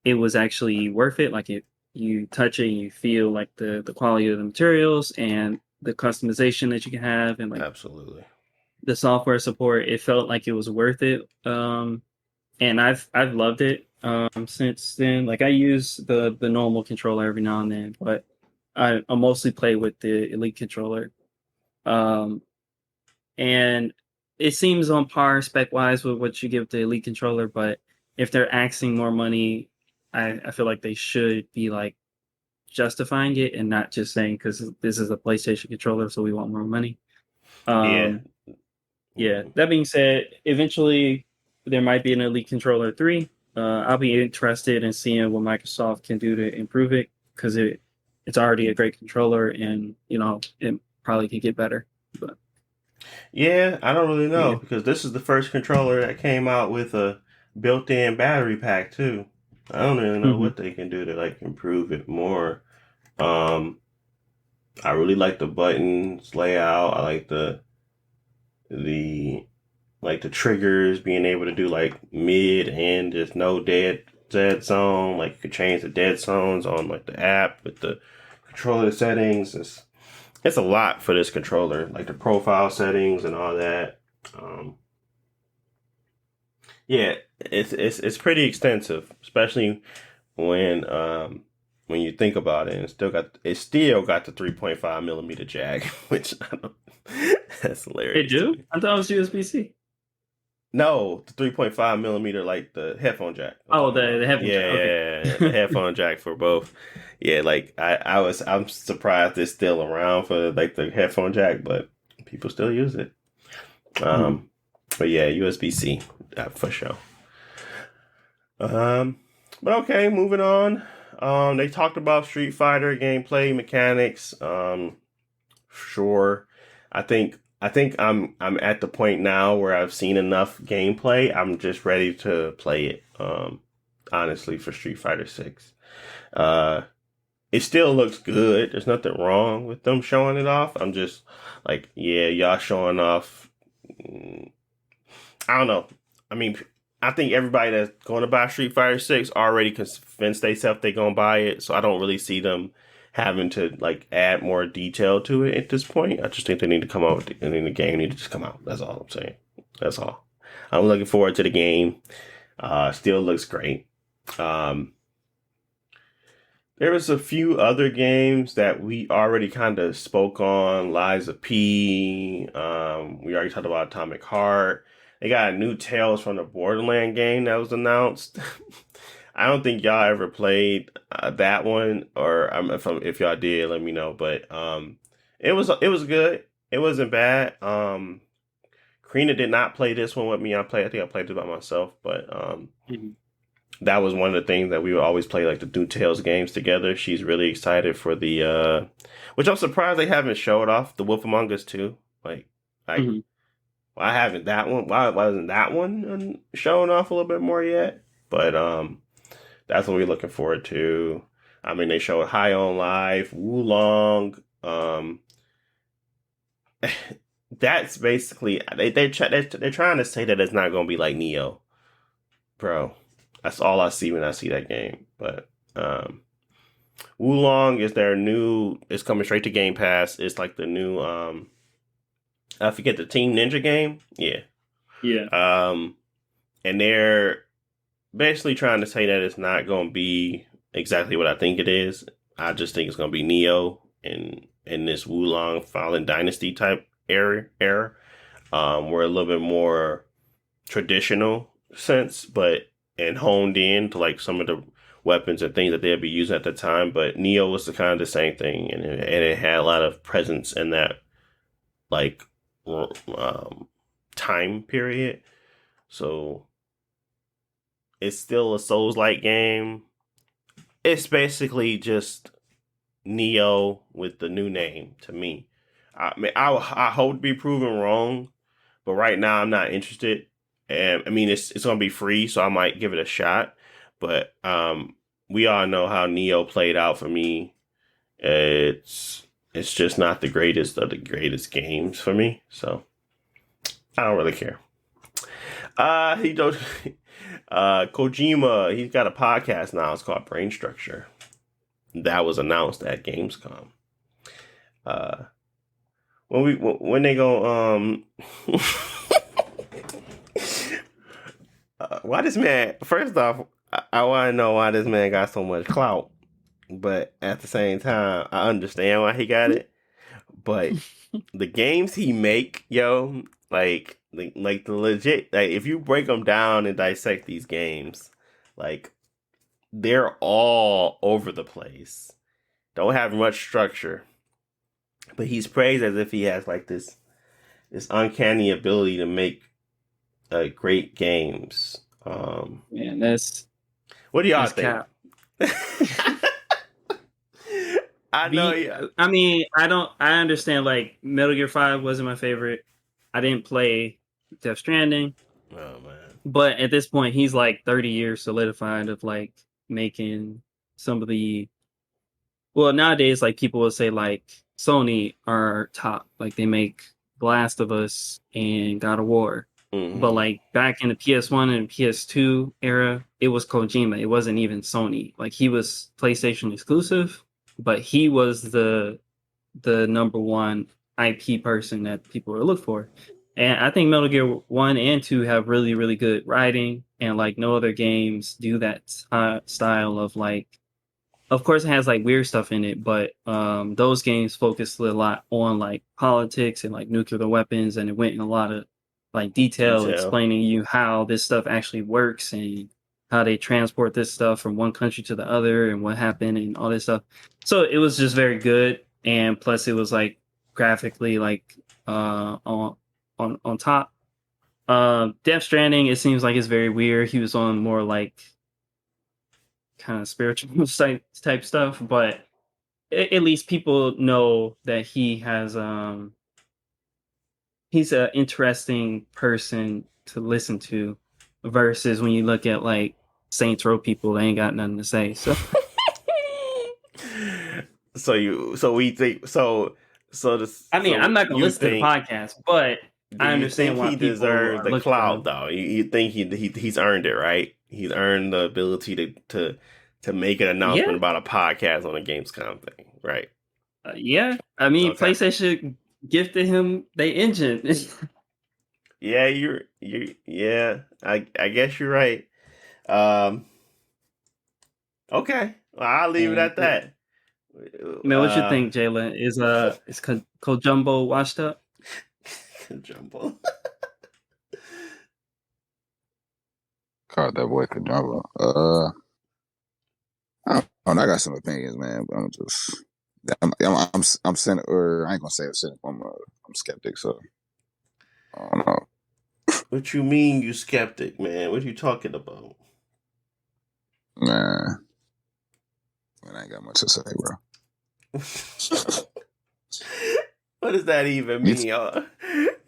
it was actually worth it. Like, you touch it, you feel like the quality of the materials and the customization that you can have, and like absolutely the software support. It felt like it was worth it. And I've loved it since then. Like, I use the normal controller every now and then, but I mostly play with the Elite controller. And it seems on par spec wise with what you give the Elite controller, but if they're asking more money, I feel like they should be like justifying it and not just saying, because this is a PlayStation controller, so we want more money. Yeah. That being said, eventually there might be an Elite controller 3. I'll be interested in seeing what Microsoft can do to improve it, because it's already a great controller, and it probably could get better. But yeah, I don't really know, because this is the first controller that came out with a built-in battery pack too. I don't really know what they can do to like improve it more. Um, I really like the buttons layout. I like the like the triggers being able to do like mid and just no dead zone. Like you could change the dead zones on like the app with the controller settings. It's a lot for this controller, like the profile settings and all that. Um, yeah, it's pretty extensive, especially when you think about it. And it still got the 3.5 millimeter jack, which I don't, that's hilarious. They do? I thought it was USB-C. No, the 3.5 millimeter, like the headphone jack. Oh, the headphone jack. Okay. Yeah, the headphone jack for both. Yeah, like I'm surprised it's still around for like the headphone jack, but people still use it. But yeah, USB-C for sure. But okay, moving on. They talked about Street Fighter gameplay mechanics. Sure. I think I'm at the point now where I've seen enough gameplay. I'm just ready to play it. Honestly, for Street Fighter 6. It still looks good. There's nothing wrong with them showing it off. I'm just like, yeah, y'all showing off. I don't know. I mean, I think everybody that's going to buy Street Fighter 6 already convinced themselves they're going to buy it. So I don't really see them having to like add more detail to it at this point. I just think they need to come out with and then the game need to just come out. That's all I'm saying. That's all. I'm looking forward to the game. Still looks great. There was a few other games that we already kind of spoke on. Lies of P. We already talked about Atomic Heart. They got a new Tales from the Borderland game that was announced. I don't think y'all ever played that one, or if y'all did, let me know. But it was good. It wasn't bad. Karina did not play this one with me. I think I played it by myself, but that was one of the things that we would always play, like the new Tales games together. She's really excited for the which I'm surprised they haven't showed off the Wolf Among Us 2. Like why haven't that one? Why wasn't that one showing off a little bit more yet? But that's what we're looking forward to. I mean, they showed High on Life, Wulong. That's basically they're trying to say that it's not going to be like Neo, bro. That's all I see when I see that game. But Wulong is their new. It's coming straight to Game Pass. It's like the new. I forget the Team Ninja game. Yeah. And they're basically trying to say that it's not going to be exactly what I think it is. I just think it's going to be Neo in this Wulong Fallen Dynasty type era. We're a little bit more traditional sense, and honed in to like some of the weapons and things that they'll be using at the time. But Neo was the kind of the same thing, and it had a lot of presence in that like time period. So it's still a Souls-like game. It's basically just Neo with the new name to me. I mean, I hope to be proven wrong, but right now I'm not interested. And I mean, it's gonna be free, so I might give it a shot. But we all know how Neo played out for me. It's just not the greatest of the greatest games for me. So I don't really care. Kojima, he's got a podcast now. It's called Brain Structure. That was announced at Gamescom. When they go why this man? First off, I want to know why this man got so much clout, but at the same time, I understand why he got it. But the games he make, yo, like the legit, like if you break them down and dissect these games, like they're all over the place. Don't have much structure, but he's praised as if he has like this uncanny ability to make great games. Man, that's what do y'all think? I know. I mean, I understand. Like Metal Gear 5 wasn't my favorite. I didn't play Death Stranding. Oh man! But at this point, he's like 30 years solidified of like making some of the. Well, nowadays, like people will say, like Sony are top, like they make Last of Us and God of War. But like back in the PS1 and PS2 era, it was Kojima. It wasn't even Sony. Like he was PlayStation exclusive, but he was the number one IP person that people were looking for. And I think Metal Gear 1 and 2 have really, really good writing, and like no other games do that style of like. Of course, it has like weird stuff in it, but those games focused a lot on like politics and like nuclear weapons, and it went in a lot of like detail explaining you how this stuff actually works and how they transport this stuff from one country to the other and what happened and all this stuff. So it was just very good, and plus it was like graphically like on top. Death Stranding, it seems like it's very weird. He was on more like kind of spiritual type stuff, but at least people know that he has he's an interesting person to listen to, versus when you look at like Saints Row people, they ain't got nothing to say. So I mean, I'm not gonna listen to the podcast, but I understand why he people deserves the looking clout, though. You think he's earned it, right? He's earned the ability to make an announcement about a podcast on a Gamescom thing, right? Yeah, I mean, okay. PlayStation gifted him their engine. Yeah, yeah. I guess you're right. Okay, well, I'll leave it at that. Man, what you think, Jalen? Is Kojumbo washed up? Kojumbo. Called that boy Kojumbo. I got some opinions, man, but I'm cynical, or I ain't gonna say I'm cynical. I'm skeptic, so I don't know. What you mean, you skeptic, man? What you talking about? Nah, I ain't got much to say, bro. What does that even mean?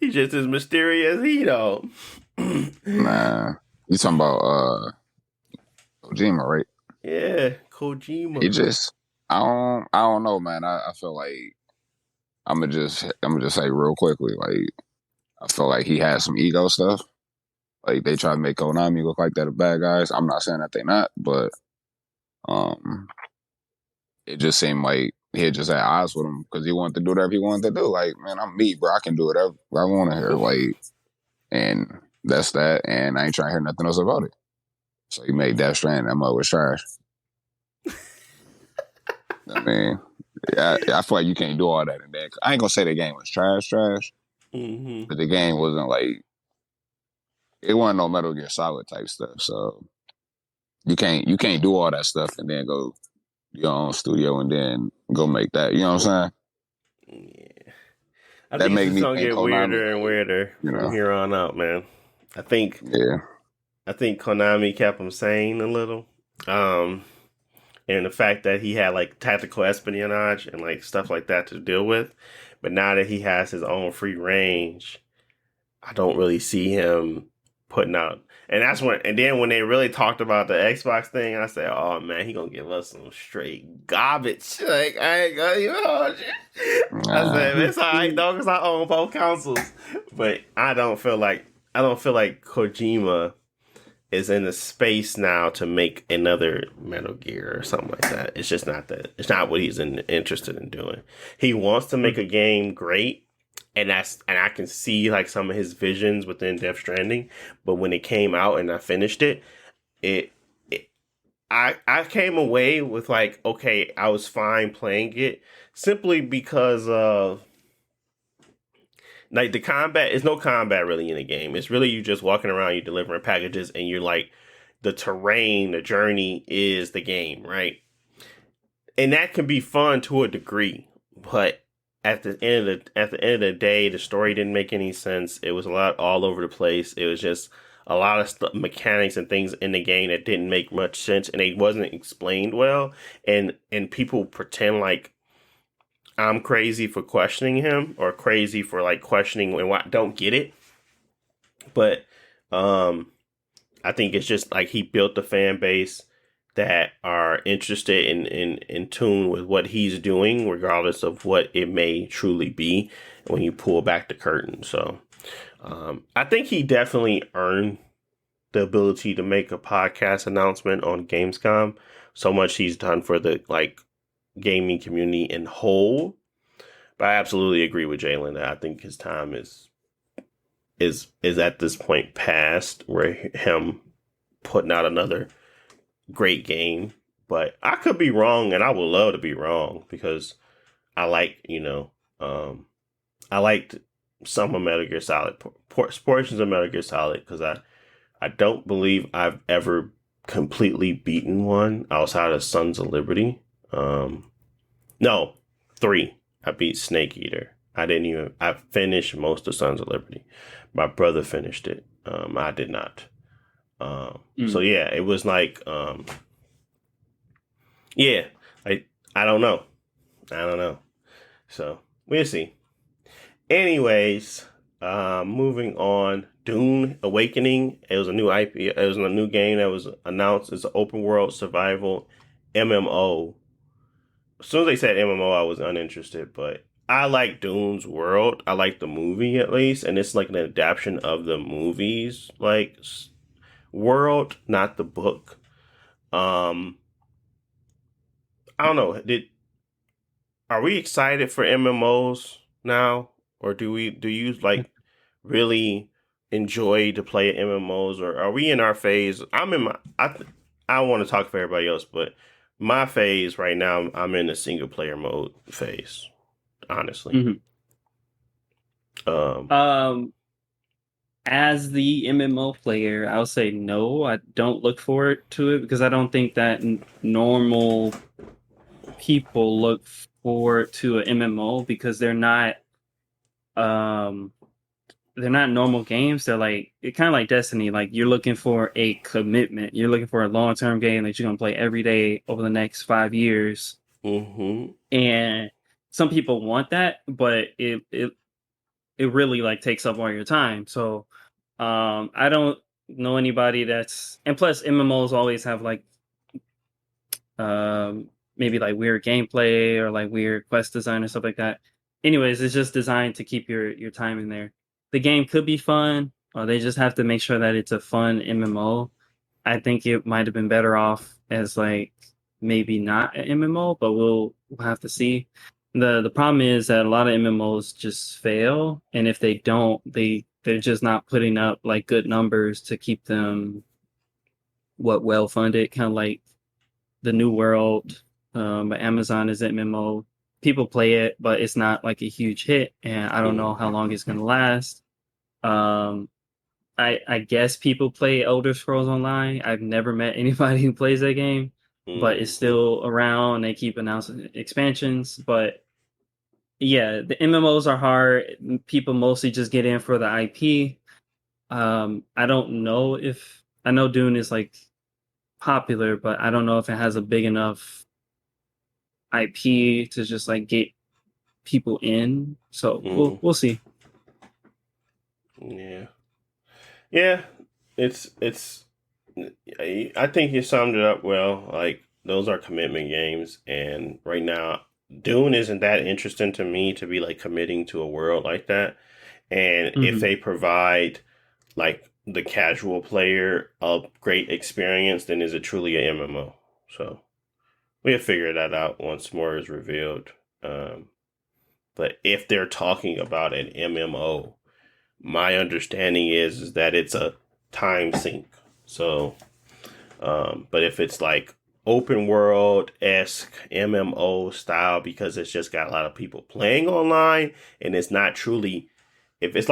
He's just as mysterious, he don't. Nah, you talking about Kojima, right? Yeah, Kojima. He just, I don't know, man. I feel like I'm gonna just say real quickly, like I feel like he has some ego stuff. Like they try to make Konami look like they're the bad guys. I'm not saying that they're not, but it just seemed like he had just had odds with him because he wanted to do whatever he wanted to do. Like, man, I'm me, bro. I can do whatever I want to hear. Like, and that's that. And I ain't trying to hear nothing else about it. So he made Death Stranding. That mother was trash. I mean, I feel like you can't do all that in there. I ain't gonna say the game was trash, but the game wasn't like, it wasn't no Metal Gear Solid type stuff. So you can't do all that stuff and then go your own studio and then go make that. You know what I'm saying? Yeah. I think it's gonna get weirder and weirder from here on out, man. I think Konami kept him sane a little. And the fact that he had like tactical espionage and like stuff like that to deal with. But now that he has his own free range, I don't really see him putting out. And then when they really talked about the Xbox thing, I said, oh man, he gonna give us some straight garbage. Like, I ain't gonna hold you. I said, it's alright though, because I own both consoles. But I don't feel like Kojima is in the space now to make another Metal Gear or something like that. It's just not that. It's not what he's interested in doing. He wants to make a game great, and I can see like some of his visions within Death Stranding. But when it came out and I finished it, I came away with like, okay, I was fine playing it simply because of like the combat. There's no combat really in the game. It's really you just walking around, you're delivering packages, and you're like the terrain, the journey is the game, right? And that can be fun to a degree, but at the end of the day, the story didn't make any sense. It was a lot all over the place. It was just a lot of mechanics and things in the game that didn't make much sense, and it wasn't explained well. And people pretend like I'm crazy for questioning him or crazy for like questioning and what don't get it. But I think it's just like he built the fan base that are interested in tune with what he's doing, regardless of what it may truly be when you pull back the curtain. So I think he definitely earned the ability to make a podcast announcement on Gamescom. So much he's done for the gaming community in whole. But I absolutely agree with Jalen that I think his time is at this point past where him putting out another great game. But I could be wrong, and I would love to be wrong because I I liked some of Metal Gear Solid, portions of Metal Gear Solid, because I don't believe I've ever completely beaten one outside of Sons of Liberty. No, 3. I beat Snake Eater. I finished most of Sons of Liberty. My brother finished it. I did not. So yeah, it was yeah, I don't know. So we'll see. Anyways, moving on. Dune Awakening. It was a new IP. It was a new game that was announced. It's an open world survival MMO. As soon as they said MMO, I was uninterested, but I like Dune's world. I like the movie at least, and it's like an adaptation of the movie's world, not the book. I don't know. Are we excited for MMOs now, or do you really enjoy to play MMOs, or are we in our phase? I want to talk for everybody else, but my phase right now, I'm in the single player mode phase, honestly. As the MMO player, I'll say no. I don't look forward to it because I don't think that normal people look forward to an MMO because they're not normal games. They're it kind of like Destiny. Like you're looking for a commitment. You're looking for a long-term game that you're gonna play every day over the next 5 years. Mm-hmm. And some people want that, but it really takes up all your time. So I don't know anybody and plus MMOs always have maybe weird gameplay or weird quest design or stuff like that. Anyways, it's just designed to keep your time in there. The game could be fun. They just have to make sure that it's a fun MMO. I think it might have been better off as maybe not an MMO, but we'll have to see. The problem is that a lot of MMOs just fail, and if they don't, they're just not putting up good numbers to keep them well funded. Kind of like the New World, but Amazon is an MMO. People play it, but it's not a huge hit, and I don't know how long it's gonna last. I guess people play Elder Scrolls Online. I've never met anybody who plays that game, but it's still around. They keep announcing expansions, but yeah, the MMOs are hard. People mostly just get in for the IP. I don't know I know Dune is popular, but I don't know if it has a big enough IP to just get people in. So we'll see. Yeah. It's I think you summed it up well. Those are commitment games, and right now Dune isn't that interesting to me to be committing to a world like that. And if they provide the casual player a great experience, then is it truly a MMO? So we'll figure that out once more is revealed. But if they're talking about an MMO, my understanding is that it's a time sink. So, but if it's open world-esque MMO style, because it's just got a lot of people playing online, and it's not truly, if it's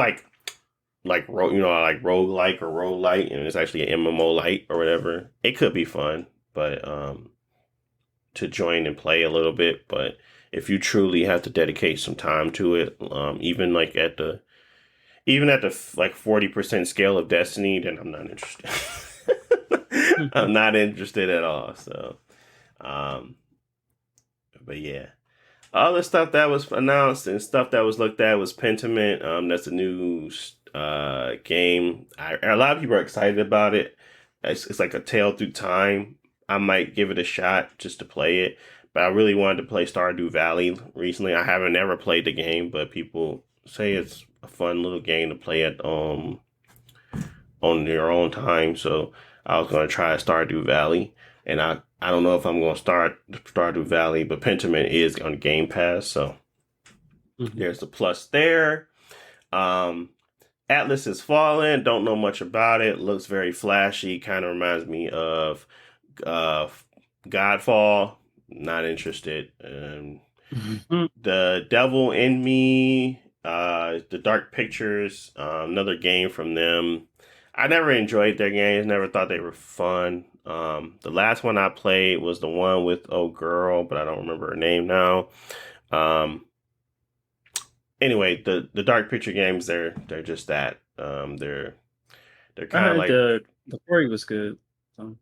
roguelike or roguelite, and it's actually an MMO light or whatever, it could be fun, but to join and play a little bit. But if you truly have to dedicate some time to it, even at the 40% scale of Destiny, then I'm not interested. I'm not interested at all. So, but yeah, all the stuff that was announced and stuff that was looked at was Pentiment. That's a new game. A lot of people are excited about it. It's like a tale through time. I might give it a shot just to play it. But I really wanted to play Stardew Valley recently. I haven't ever played the game, but people say it's a fun little game to play at on your own time. So I was gonna try Stardew Valley, and I don't know if I'm gonna start Stardew Valley, but Pentiment is on Game Pass, so there's the plus there. Atlas has fallen. Don't know much about it. Looks very flashy. Kind of reminds me of uh, Godfall. Not interested. The Devil in Me. The Dark Pictures. Another game from them. I never enjoyed their games. Never thought they were fun. The last one I played was the one with Oh Girl, but I don't remember her name now. Anyway, the Dark Picture games, they're just that. They're I kind of heard like the story was good. So.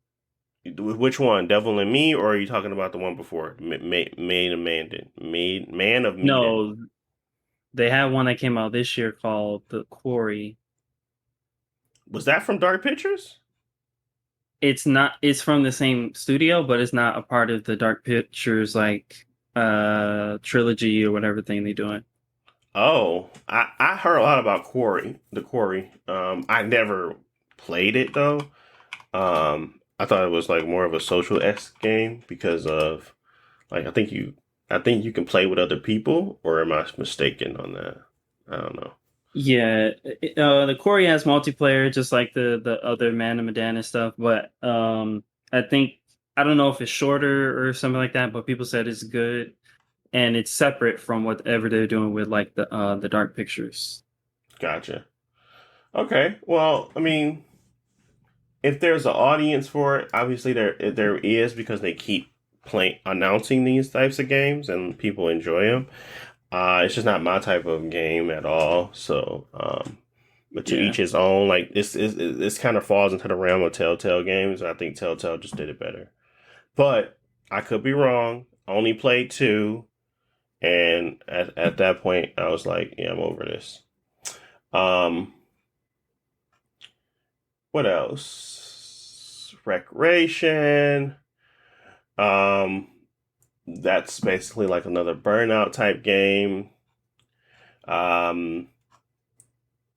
which one, Devil and Me, or are you talking about the one before, Man of Medan? No, they had one that came out this year called The Quarry. Was that from Dark Pictures? It's not. It's from the same studio, but it's not a part of the Dark Pictures like trilogy or whatever thing they're doing. Oh, I heard a lot about The Quarry. I never played it though. I thought it was like more of a social esque game because of like I think you can play with other people, or am I mistaken on that? I don't know. Yeah, the Quarry has multiplayer, just like the other Man of Medan and stuff. But I think I don't know if it's shorter or something like that. But people said it's good, and it's separate from whatever they're doing with like the Dark Pictures. Gotcha. Okay. Well, I mean, if there's an audience for it, obviously there is because they keep playing announcing these types of games and people enjoy them. It's just not my type of game at all. So, but to each his own. Like this kind of falls into the realm of Telltale games. I think Telltale just did it better. But I could be wrong. I only played two, and at that point, I was like, yeah, I'm over this. What else? Recreation. Um, that's basically like another Burnout type game. Um,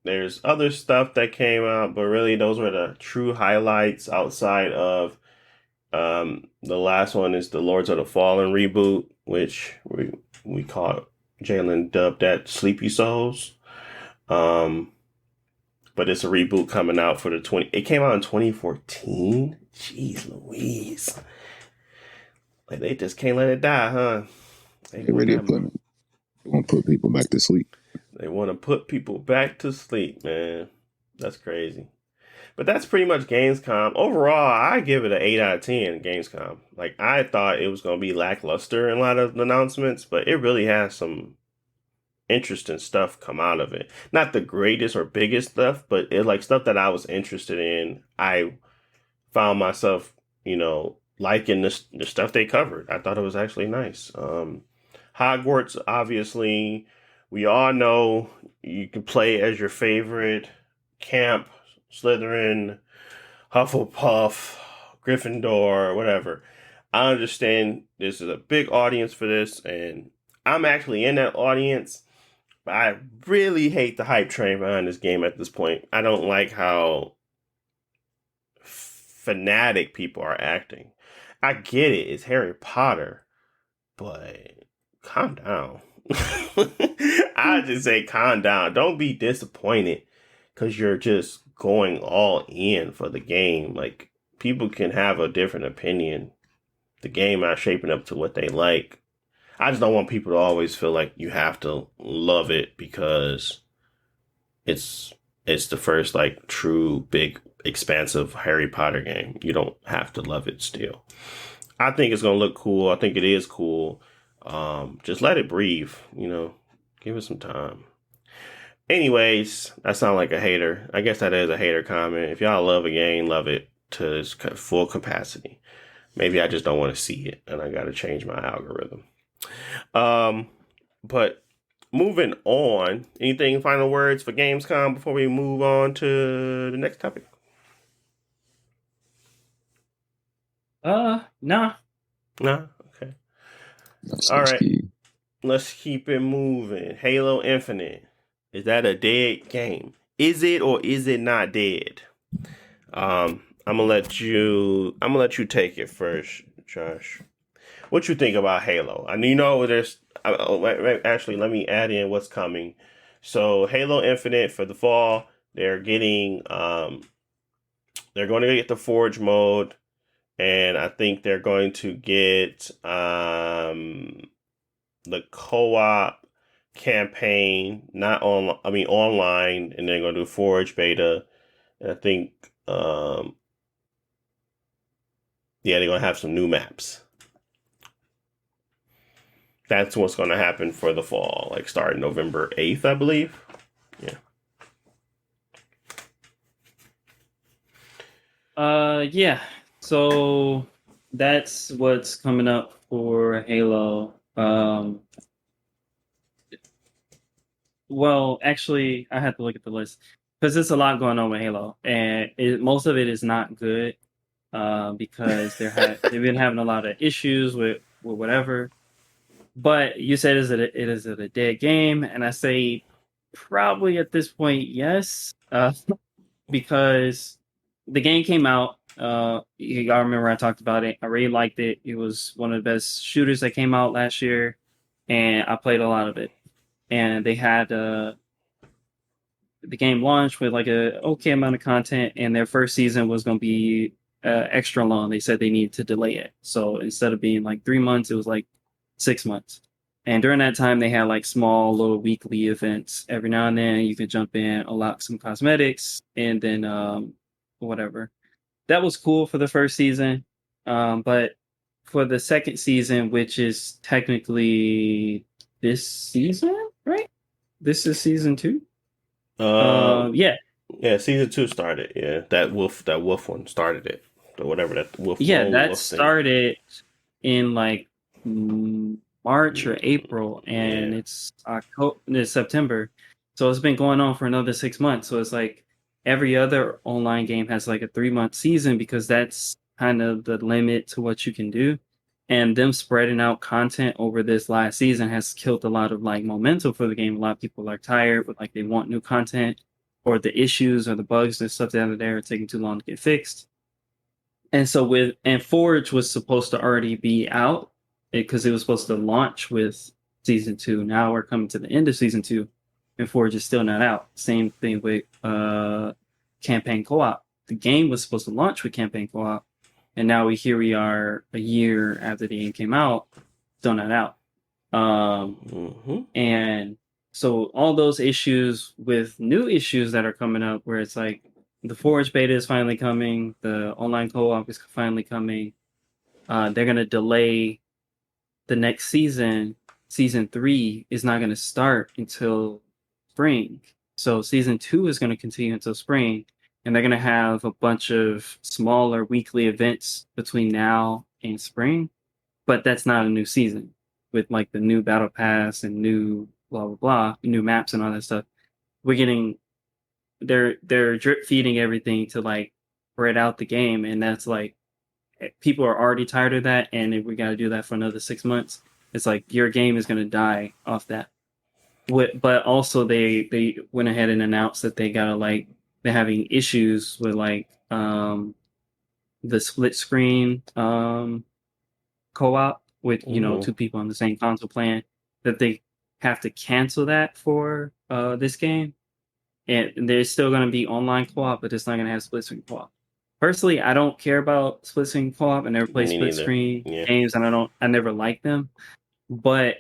there's other stuff that came out, but really those were the true highlights outside of the last one is the Lords of the Fallen reboot, which we call Jalen dubbed that Sleepy Souls. But it's a reboot coming out for it came out in 2014. Jeez Louise. Like they just can't let it die, huh? They ready to put people back to sleep. They want to put people back to sleep, man. That's crazy. But that's pretty much Gamescom. Overall, I give it an 8 out of 10 Gamescom. Like, I thought it was going to be lackluster in a lot of announcements, but it really has some interesting stuff come out of it. Not the greatest or biggest stuff, but it like stuff that I was interested in. I found myself, liking the stuff they covered. I thought it was actually nice. Hogwarts, obviously, we all know you can play as your favorite camp, Slytherin, Hufflepuff, Gryffindor, whatever. I understand this is a big audience for this, and I'm actually in that audience. But I really hate the hype train behind this game at this point. I don't like how fanatic people are acting. I get it, it's Harry Potter, but calm down. I just say calm down. Don't be disappointed because you're just going all in for the game. Like, people can have a different opinion. The game not shaping up to what they like. I just don't want people to always feel like you have to love it because it's the first like true big expansive Harry Potter game. You don't have to love it still. I think it's gonna look cool. I think it is cool. Just let it breathe, give it some time. Anyways, that sounds like a hater. I guess that is a hater comment. If y'all love a game, love it to its full capacity. Maybe I just don't want to see it and I got to change my algorithm. But moving on, anything final words for Gamescom before we move on to the next topic? Nah. No. Okay. That's All right. key. Let's keep it moving. Halo Infinite. Is that a dead game? Is it or is it not dead? I'm gonna let you take it first, Josh. What you think about Halo? I you know there's actually let me add in what's coming. So Halo Infinite for the fall, they're going to get the Forge mode, and I think they're going to get the co-op campaign, not on I mean online, and they're going to do Forge beta. And I think yeah, they're going to have some new maps. That's what's going to happen for the fall, like starting November 8th, I believe. Yeah. Yeah. So that's what's coming up for Halo. Well, actually, I have to look at the list because there's a lot going on with Halo, and most of it is not good. Because they've been having a lot of issues with whatever. But you said is it a dead game, and I say probably at this point yes, because the game came out. I remember I talked about it. I really liked it. It was one of the best shooters that came out last year, and I played a lot of it. And they had the game launched with like a okay amount of content, and their first season was going to be extra long. They said they needed to delay it, so instead of being like 3 months, it was like 6 months. And during that time, they had like small little weekly events. Every now and then, you could jump in, unlock some cosmetics, and then whatever. That was cool for the first season, but for the second season, which is technically this season, right? This is season two. Um. Yeah, Yeah. Season 2 started. Yeah. That wolf one started it. Or whatever that wolf yeah, lone that wolf thing. started in like March or Mm, April, and yeah. it's October, it's September, so it's been going on for another 6 months. So it's like every other online game has like a 3 month season because that's kind of the limit to what you can do. And them spreading out content over this last season has killed a lot of like momentum for the game. A lot of people are tired, but like they want new content, or the issues or the bugs and stuff that are there are taking too long to get fixed. And so Forge was supposed to already be out because it was supposed to launch with season two. Now we're coming to the end of season two, and Forge is still not out. Same thing with campaign co-op. The game was supposed to launch with campaign co-op, and now we are a year after the game came out, still not out. Mm-hmm. And so all those issues with new issues that are coming up, where it's like the Forge beta is finally coming, the online co-op is finally coming. They're gonna delay the next season. Season three is not gonna start until spring. So season two is gonna continue until spring, and they're gonna have a bunch of smaller weekly events between now and spring. But that's not a new season with like the new battle pass and new blah blah blah, new maps and all that stuff. We're getting they're drip feeding everything to like spread out the game, and that's like people are already tired of that, and if we got to do that for another 6 months, it's like your game is going to die off that. But also they went ahead and announced that they gotta like they're having issues with like the split screen co-op with Mm-hmm. two people on the same console playing, that they have to cancel that for this game, and there's still going to be online co-op, but it's not going to have split screen co-op. Personally, I don't care about split screen co-op. I never play Me split neither. screen Yeah. games, and I never like them. But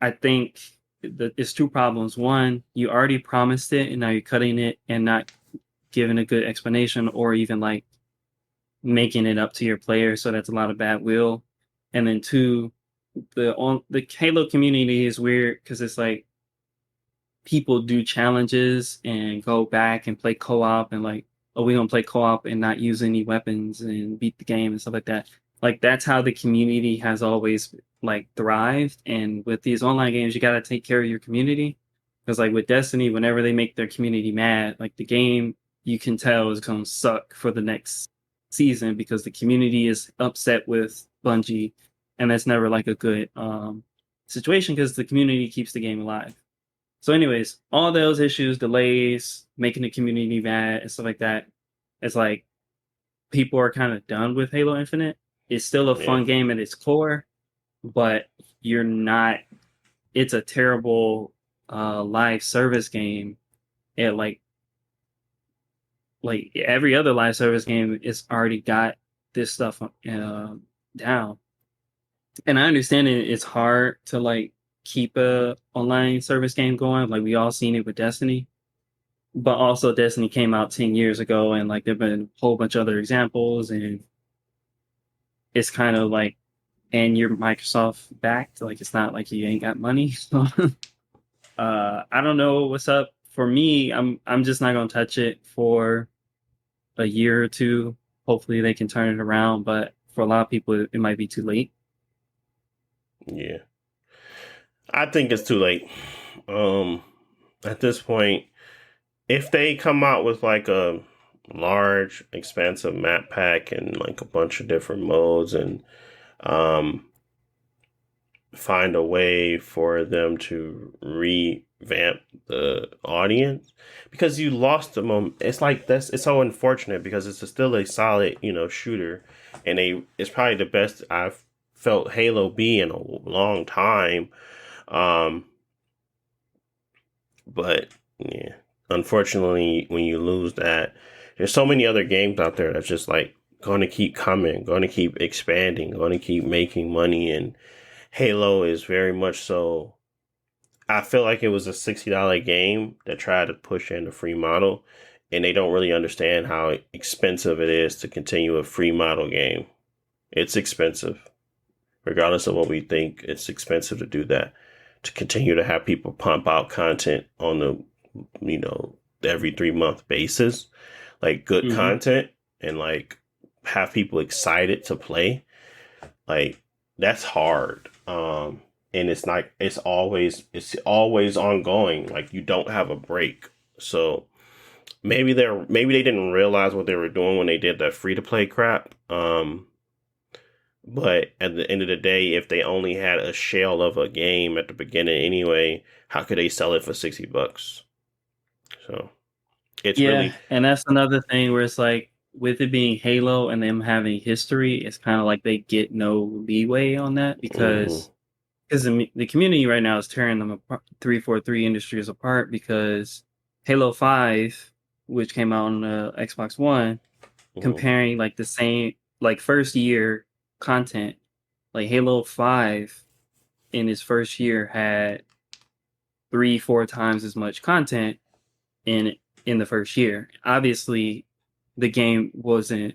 I think that it's two problems. One, you already promised it, and now you're cutting it and not giving a good explanation, or even like making it up to your player. So that's a lot of bad will. And then two, the Halo community is weird because it's like people do challenges and go back and play co-op, and like, oh, we're gonna play co-op and not use any weapons and beat the game and stuff like that. Like that's how the community has always like thrived. And with these online games, you gotta take care of your community. Because like with Destiny, whenever they make their community mad, like the game you can tell is gonna suck for the next season because the community is upset with Bungie, and that's never like a good situation because the community keeps the game alive. So, anyways, all those issues, delays, making the community mad and stuff like that, it's like people are kind of done with Halo Infinite. It's still a fun game at its core, but you're not. It's a terrible live service game. At like every other live service game, it's already got this stuff down. And I understand it's hard to like keep a online service game going. Like we all seen it with Destiny, but also Destiny came out 10 years ago, and like there've been a whole bunch of other examples, and it's kind of like, and you're Microsoft backed, like it's not like you ain't got money. So I don't know what's up. For me, I'm just not gonna touch it for a year or two. Hopefully they can turn it around, but for a lot of people it might be too late. Yeah. I think it's too late. At this point, if they come out with like a large, expansive map pack and like a bunch of different modes and find a way for them to revamp the audience, because you lost the moment. It's like it's so unfortunate because it's still a solid, shooter, and it's probably the best I've felt Halo be in a long time. But yeah, unfortunately, when you lose that, there's so many other games out there that's just like going to keep coming, going to keep expanding, going to keep making money, and Halo is very much so. I feel like it was a $60 game that tried to push in a free model, and they don't really understand how expensive it is to continue a free model game. It's expensive. Regardless of what we think, it's expensive to do that. To continue to have people pump out content on the, every 3-month basis, like good content, and like have people excited to play, like that's hard. And it's always ongoing. Like you don't have a break. So maybe they didn't realize what they were doing when they did that free to play crap. But at the end of the day, if they only had a shell of a game at the beginning anyway, how could they sell it for $60? So it's really, and that's another thing where it's like with it being Halo and them having history, it's kind of like they get no leeway on that because the community right now is tearing them apart, 343 Industries apart, because Halo 5, which came out on the Xbox One, comparing like the same like first year content, like Halo 5 in its first year had 3-4 times as much content in the first year. Obviously the game wasn't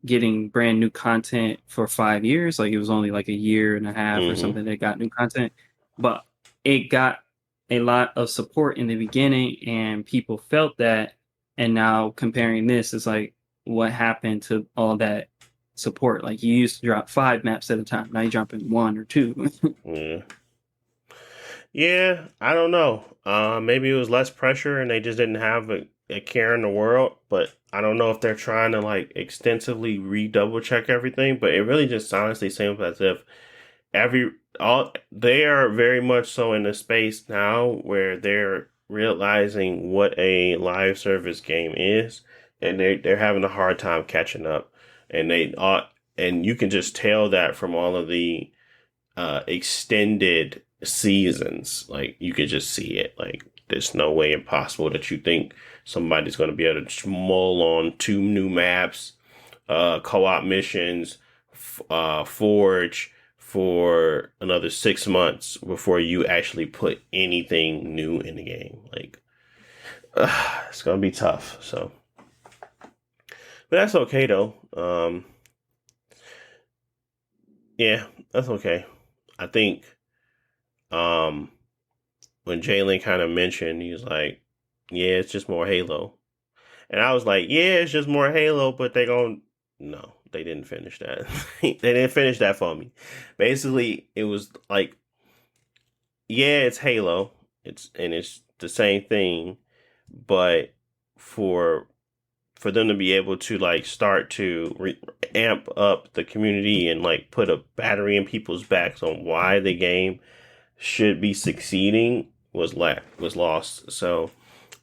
getting brand new content for 5 years, like it was only like a year and a half or something that got new content, but it got a lot of support in the beginning and people felt that. And now comparing this is like, what happened to all that support? Like you used to drop 5 maps at a time, now you're dropping 1 or 2. Yeah, I don't know. Maybe it was less pressure and they just didn't have a care in the world. But I don't know if they're trying to like extensively double check everything. But it really just honestly seems as if they are very much so in a space now where they're realizing what a live service game is, and they're having a hard time catching up. And you can just tell that from all of the extended seasons. Like you can just see it. Like there's no way impossible that you think somebody's going to be able to mull on 2 new maps, co-op missions, Forge for another 6 months before you actually put anything new in the game. Like it's going to be tough. So, but that's okay though. Yeah, that's okay. I think when Jalen kind of mentioned, he was like, yeah, it's just more Halo. And I was like, yeah, it's just more Halo, but no, they didn't finish that. They didn't finish that for me. Basically, it was like, yeah, it's Halo. It's the same thing, but for for them to be able to like start to amp up the community and like put a battery in people's backs on why the game should be succeeding was lost. So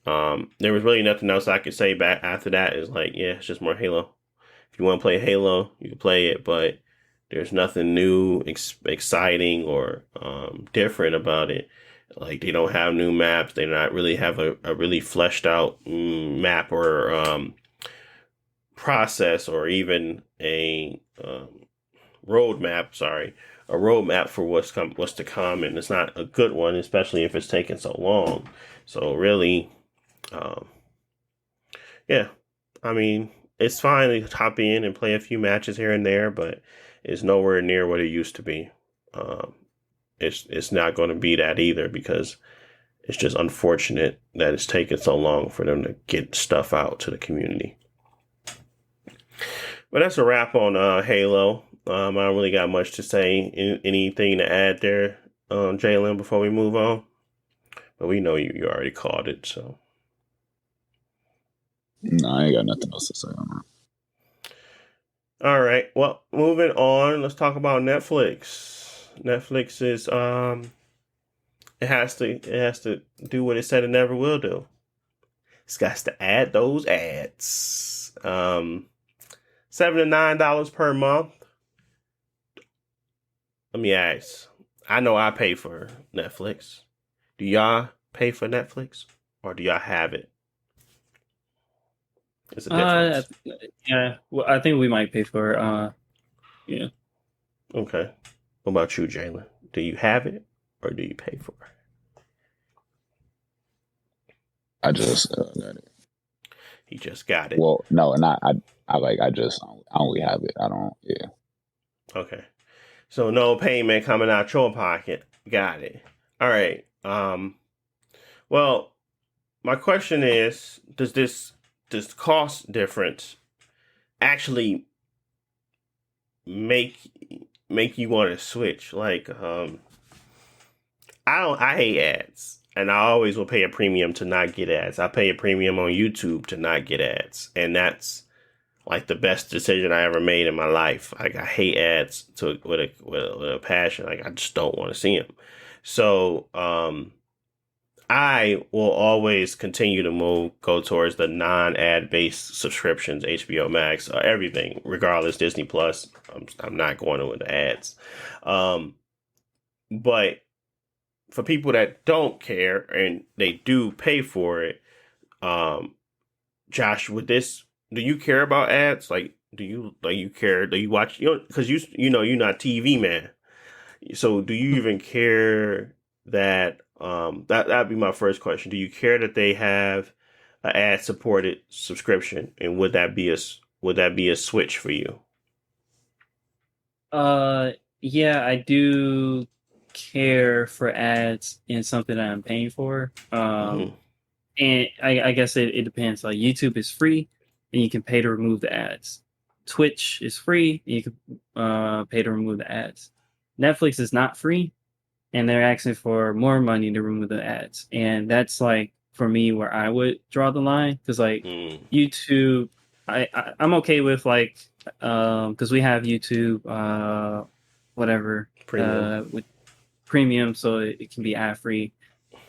there was really nothing else I could say back after that. Is like, yeah, it's just more Halo. If you want to play Halo, you can play it, but there's nothing new, exciting, or different about it. Like, they don't have new maps. They not really have a really fleshed out map or process, or even a roadmap. Sorry, a roadmap for what's to come, and it's not a good one, especially if it's taking so long. So really, yeah, I mean, it's fine to hop in and play a few matches here and there, but it's nowhere near what it used to be. It's not going to be that either, because it's just unfortunate that it's taken so long for them to get stuff out to the community. But that's a wrap on Halo. I don't really got much to say. Anything to add there, Jalen, before we move on? But we know you already called it, so. No, I ain't got nothing else to say on that. All right. Well, moving on. Let's talk about Netflix. Netflix is it has to do what it said it never will do. It's got to add those ads. $7 to $9 per month. Let me ask. I know I pay for Netflix. Do y'all pay for Netflix, or do y'all have it? It's a difference. Yeah. Well, I think we might pay for it. Yeah. Okay. What about you, Jalen? Do you have it, or do you pay for it? I just got it. He just got it. Well, no, and I only have it. I don't. Yeah. Okay. So no payment coming out your pocket. Got it. All right. Well, my question is, does this cost difference actually make you want to switch? Like, I hate ads, and I always will pay a premium to not get ads. I pay a premium on YouTube to not get ads, and that's like the best decision I ever made in my life. Like, I hate ads with a passion. Like, I just don't want to see them. So, I will always continue to go towards the non-ad based subscriptions, HBO Max, everything, regardless, Disney Plus. I'm not going with the ads. But for people that don't care and they do pay for it, Josh, with this, do you care about ads? Like, do you care? Do you watch? Because you're not TV man. So do you even care that that'd be my first question. Do you care that they have an ad supported subscription, and would that be a switch for you? Yeah, I do care for ads in something that I'm paying for. And I guess it depends. Like, YouTube is free and you can pay to remove the ads. Twitch is free and you can pay to remove the ads. Netflix is not free, and they're asking for more money to remove the ads. And that's like, for me, where I would draw the line, because like YouTube, I'm okay with, like, because we have YouTube, whatever, with premium, so it can be ad free.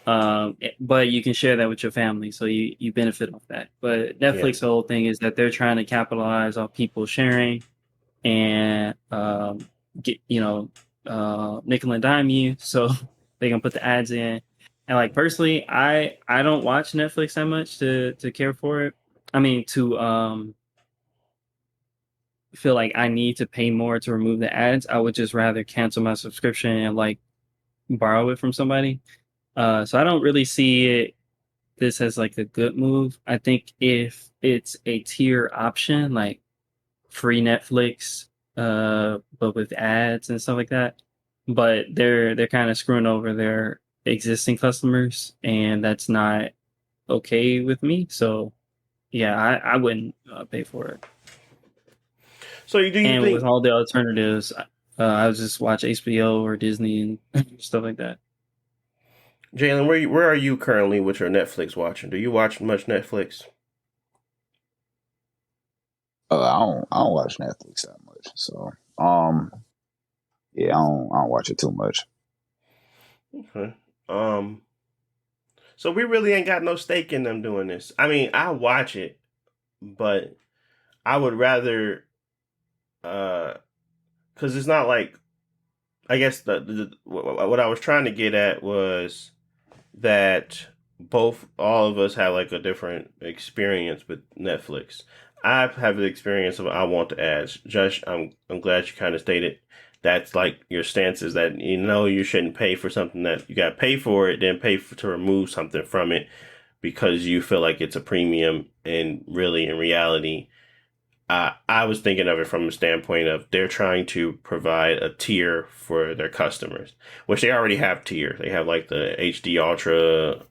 But you can share that with your family, so you benefit off that. But Netflix, the whole thing is that they're trying to capitalize on people sharing and get nickel and dime you, so they can put the ads in. And like, personally, I don't watch Netflix that much to care for it. I mean, to feel like I need to pay more to remove the ads. I would just rather cancel my subscription and like borrow it from somebody. So I don't really see this as like a good move. I think if it's a tier option, like free Netflix, but with ads and stuff like that, but they're kind of screwing over their existing customers, and that's not okay with me. So yeah, I wouldn't pay for it. So do you think, with all the alternatives, I would just watch HBO or Disney and stuff like that. Jalen, where are you currently with your Netflix watching? Do you watch much Netflix? I don't watch Netflix that much. So yeah, I don't watch it too much. Okay. So we really ain't got no stake in them doing this. I mean, I watch it, but I would rather, because it's not like, I guess what I was trying to get at was that all of us have like a different experience with Netflix. I have the experience of I want the ads. Josh, I'm glad you kind of stated that's like your stance is that you shouldn't pay for something that you got to pay for it, then to remove something from it because you feel like it's a premium, and really in reality I was thinking of it from the standpoint of they're trying to provide a tier for their customers, which they already have tier. They have like the HD Ultra,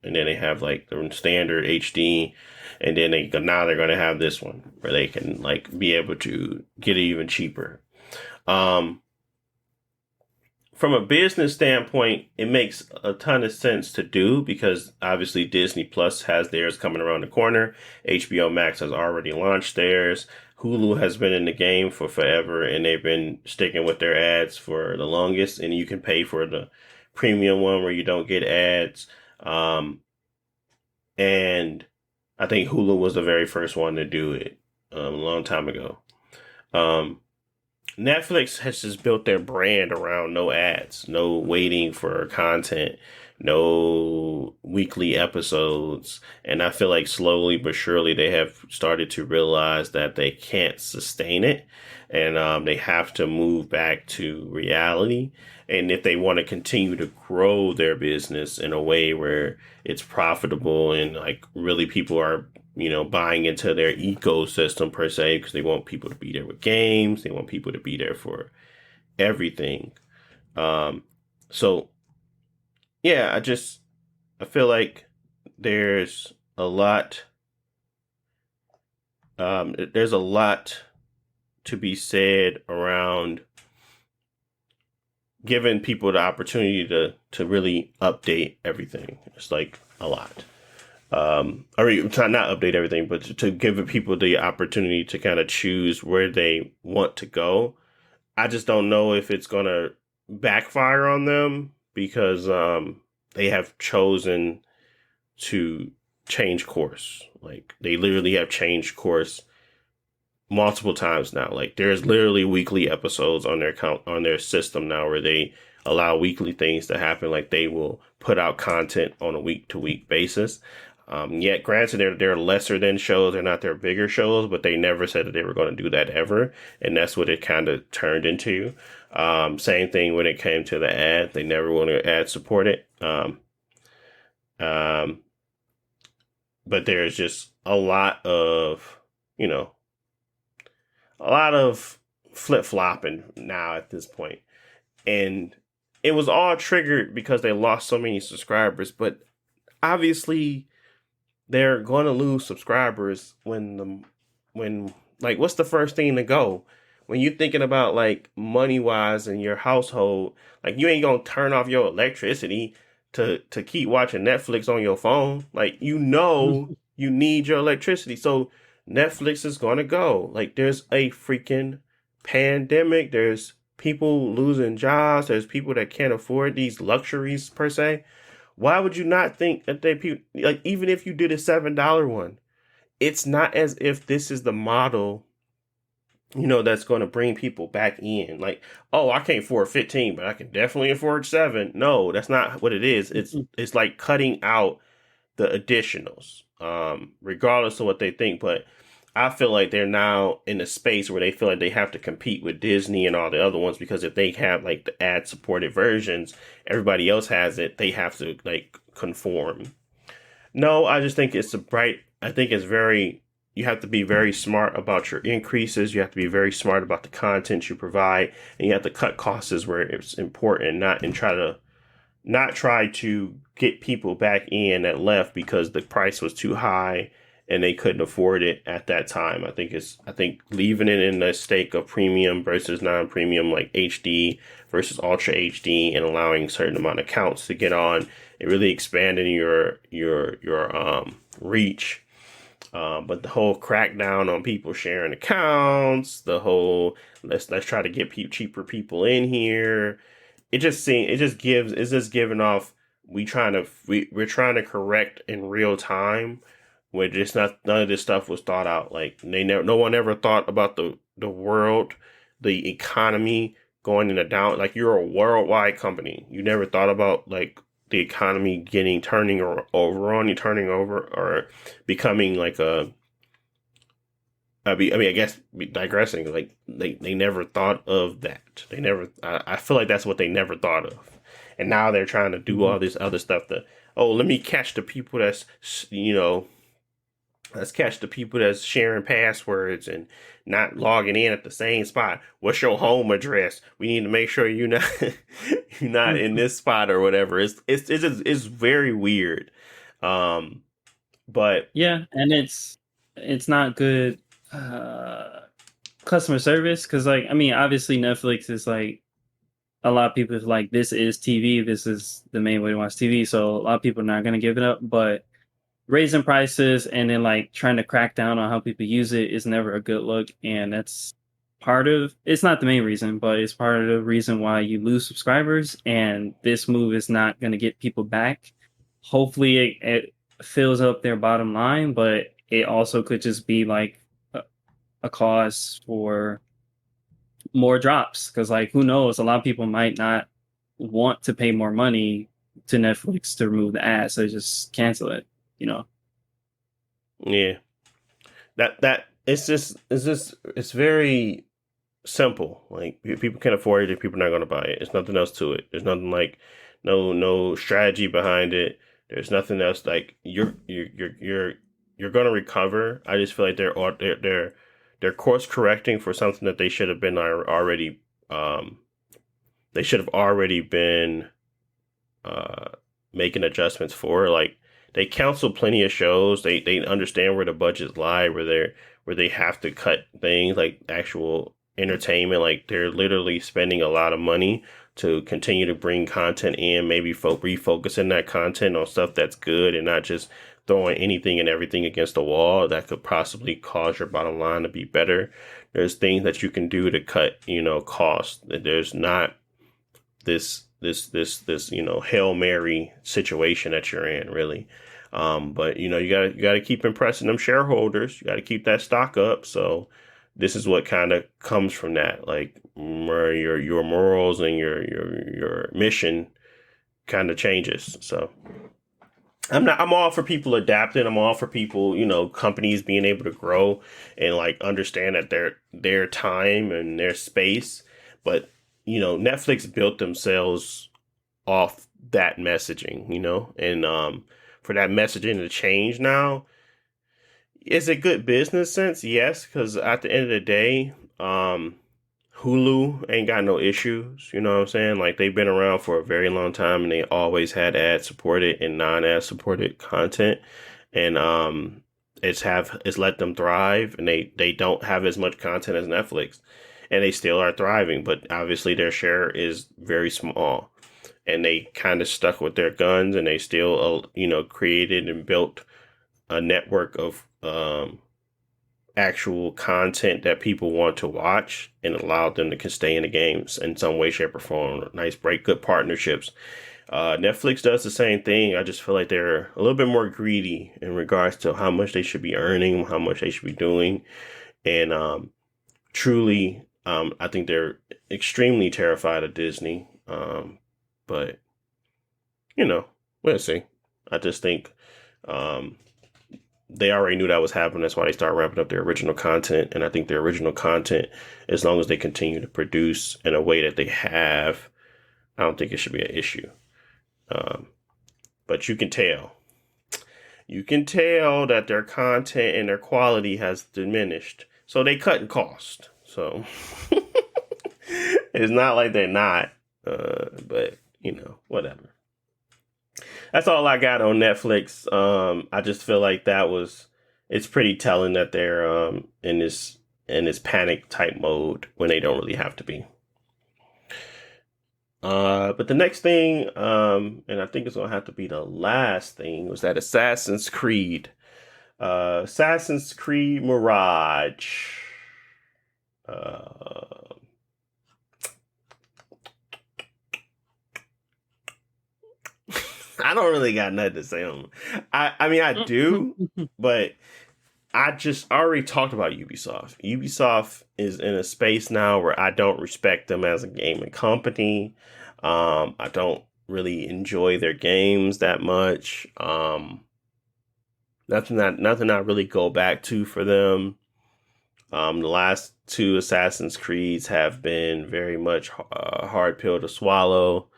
and then they have like the standard HD, and then now they're going to have this one where they can like be able to get it even cheaper. Um, from a business standpoint, it makes a ton of sense to do because obviously Disney Plus has theirs coming around the corner. HBO Max has already launched theirs. Hulu has been in the game for forever, and they've been sticking with their ads for the longest. And you can pay for the premium one where you don't get ads. And I think Hulu was the very first one to do it a long time ago. Netflix has just built their brand around no ads, no waiting for content, no weekly episodes. And I feel like slowly but surely they have started to realize that they can't sustain it. And they have to move back to reality. And if they want to continue to grow their business in a way where it's profitable and like really people are buying into their ecosystem per se, because they want people to be there with games. They want people to be there for everything. So yeah, I feel like there's a lot, there's a lot to be said around giving people the opportunity to really update everything. It's like a lot. Not update everything, but to give people the opportunity to kind of choose where they want to go. I just don't know if it's going to backfire on them because they have chosen to change course. Like they literally have changed course multiple times now. Like there's literally weekly episodes on their system now where they allow weekly things to happen. Like they will put out content on a week to week basis. Yet, granted, they're lesser than shows. They're not their bigger shows, but they never said that they were going to do that ever. And that's what it kind of turned into. Same thing when it came to the ad. They never want to ad support it. But there's just a lot of flip-flopping now at this point. And it was all triggered because they lost so many subscribers. But obviously they're going to lose subscribers when what's the first thing to go? When you're thinking about like money wise in your household, like you ain't going to turn off your electricity to keep watching Netflix on your phone. Like, you need your electricity. So Netflix is going to go. Like there's a freaking pandemic. There's people losing jobs. There's people that can't afford these luxuries per se. Why would you not think that like, even if you did a $7 one, it's not as if this is the model, that's going to bring people back in. Like, oh, I can't afford 15, but I can definitely afford 7. No, that's not what it is. It's like cutting out the additionals, regardless of what they think. But I feel like they're now in a space where they feel like they have to compete with Disney and all the other ones, because if they have like the ad supported versions, everybody else has it, they have to like conform. No, I just think you have to be very smart about your increases. You have to be very smart about the content you provide, and you have to cut costs where it's important, not try to get people back in that left because the price was too high and they couldn't afford it at that time. I think leaving it in the stake of premium versus non-premium, like HD versus Ultra HD, and allowing a certain amount of accounts to get on, it really expanding your reach. But the whole crackdown on people sharing accounts, the whole let's try to get cheaper people in here. It's just giving off we're trying to correct in real time, where just not none of this stuff was thought out. Like no one ever thought about the world, the economy going in a down. Like you're a worldwide company, you never thought about like the economy turning over or becoming like a. I guess digressing. Like they never thought of that. They never. I feel like that's what they never thought of, and now they're trying to do all this other stuff. Let me catch the people let's catch the people that's sharing passwords and not logging in at the same spot. What's your home address? We need to make sure you're not you're not in this spot or whatever. It's very weird. But yeah, and it's not good customer service, because like, I mean, obviously Netflix is like, a lot of people is like, this is TV, this is the main way to watch TV, so a lot of people are not going to give it up. But raising prices and then like trying to crack down on how people use it is never a good look, and that's it's not the main reason, but it's part of the reason why you lose subscribers, and this move is not going to get people back. Hopefully it fills up their bottom line, but it also could just be like a cause for more drops, because like, who knows, a lot of people might not want to pay more money to Netflix to remove the ads, so just cancel it, yeah, that it's very simple. Like people can afford it, people are not going to buy it. There's nothing else to it. There's nothing like no strategy behind it. There's nothing else. Like you're going to recover. I just feel like they're course correcting for something that they should have been already. They should have already been making adjustments for. Like they counsel plenty of shows. They understand where the budgets lie, where they have to cut things like actual entertainment. Like they're literally spending a lot of money to continue to bring content in, maybe refocusing that content on stuff that's good and not just throwing anything and everything against the wall that could possibly cause your bottom line to be better. There's things that you can do to cut, costs. There's not this Hail Mary situation that you're in, really. But you gotta keep impressing them shareholders. You gotta keep that stock up. So this is what kind of comes from that, like where your morals and your mission kind of changes. So I'm all for people adapting. I'm all for people, companies being able to grow and like understand that their time and their space. But Netflix built themselves off that messaging, and for that messaging to change now, is it good business sense? Yes, because at the end of the day, Hulu ain't got no issues. You know what I'm saying? Like they've been around for a very long time, and they always had ad supported and non-ad supported content, and it's let them thrive, and they don't have as much content as Netflix, and they still are thriving. But obviously, their share is very small, and they kind of stuck with their guns, and they still created and built a network of actual content that people want to watch and allowed them to stay in the games in some way, shape, or form. Nice break, good partnerships. Netflix does the same thing. I just feel like they're a little bit more greedy in regards to how much they should be earning, how much they should be doing. And truly, I think they're extremely terrified of Disney. But, we'll see. I just think they already knew that was happening. That's why they started ramping up their original content. And I think their original content, as long as they continue to produce in a way that they have, I don't think it should be an issue. But you can tell that their content and their quality has diminished. So they cutting cost. So it's not like they're not, but whatever. That's all I got on Netflix. I just feel like it's pretty telling that they're in this panic type mode when they don't really have to be. But the next thing, and I think it's gonna have to be the last thing, was that Assassin's Creed Assassin's Creed Mirage. I don't really got nothing to say on them. I mean, I do, but I already talked about Ubisoft. Ubisoft is in a space now where I don't respect them as a gaming company. I don't really enjoy their games that much. Nothing I really go back to for them. The last two Assassin's Creeds have been very much a hard pill to swallow.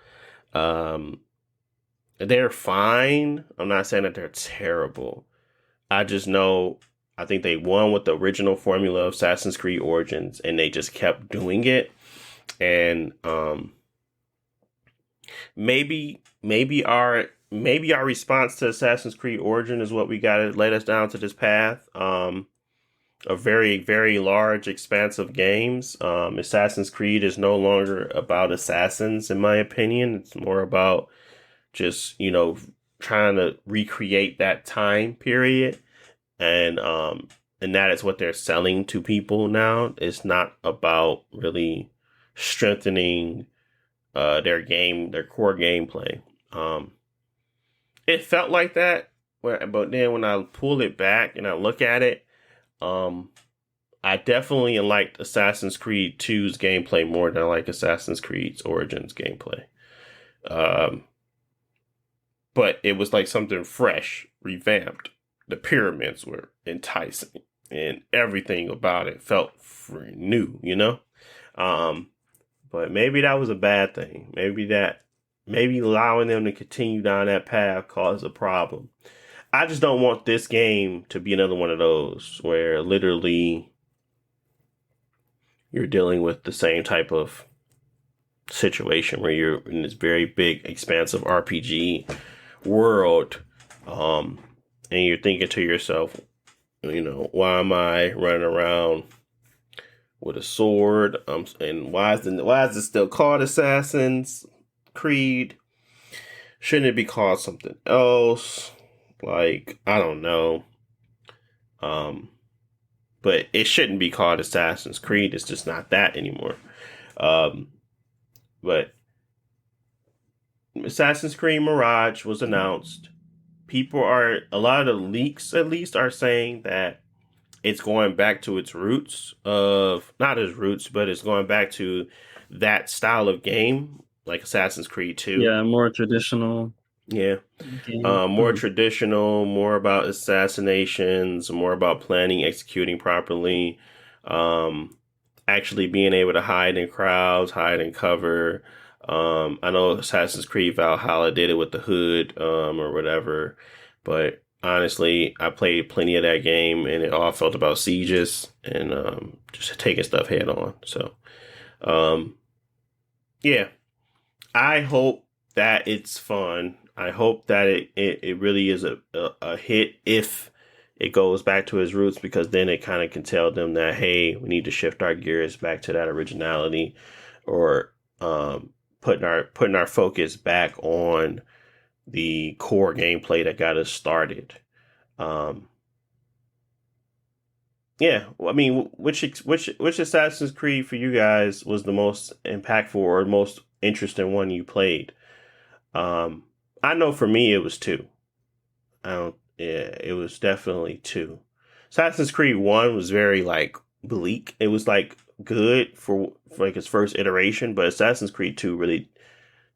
They're fine. I'm not saying that they're terrible. I just know I think they won with the original formula of Assassin's Creed Origins, and they just kept doing it. And maybe our response to Assassin's Creed Origin is what we got to led us down to this path. A very, very large expanse of games. Assassin's Creed is no longer about assassins, in my opinion. It's more about just, trying to recreate that time period. And that is what they're selling to people now. It's not about really strengthening their core gameplay. It felt like that, but then when I pull it back and I look at it, I definitely liked Assassin's Creed 2's gameplay more than I like Assassin's Creed's Origins gameplay. But it was like something fresh, revamped. The pyramids were enticing, and everything about it felt new, But maybe that was a bad thing. Maybe allowing them to continue down that path caused a problem. I just don't want this game to be another one of those where literally you're dealing with the same type of situation where you're in this very big, expansive RPG world, and you're thinking to yourself, why am I running around with a sword? And why is it still called Assassin's Creed? Shouldn't it be called something else? Like, I don't know. But it shouldn't be called Assassin's Creed. It's just not that anymore. But Assassin's Creed Mirage was announced. A lot of the leaks at least are saying that it's going back to its roots not its roots, but it's going back to that style of game, like Assassin's Creed 2. Yeah, more traditional. Yeah. More traditional, more about assassinations, more about planning, executing properly, actually being able to hide in crowds, hide in cover. I know Assassin's Creed Valhalla did it with the hood, or whatever, but honestly, I played plenty of that game, and it all felt about sieges and just taking stuff head on. So, yeah, I hope that it's fun. I hope that it really is a hit if it goes back to its roots, because then it kind of can tell them that, hey, we need to shift our gears back to that originality, or putting our focus back on the core gameplay that got us started. Yeah, I mean, which Assassin's Creed for you guys was the most impactful or most interesting one you played? I know for me it was 2. It was definitely 2. Assassin's Creed 1 was very like bleak. It was like good for like its first iteration, but Assassin's Creed 2 really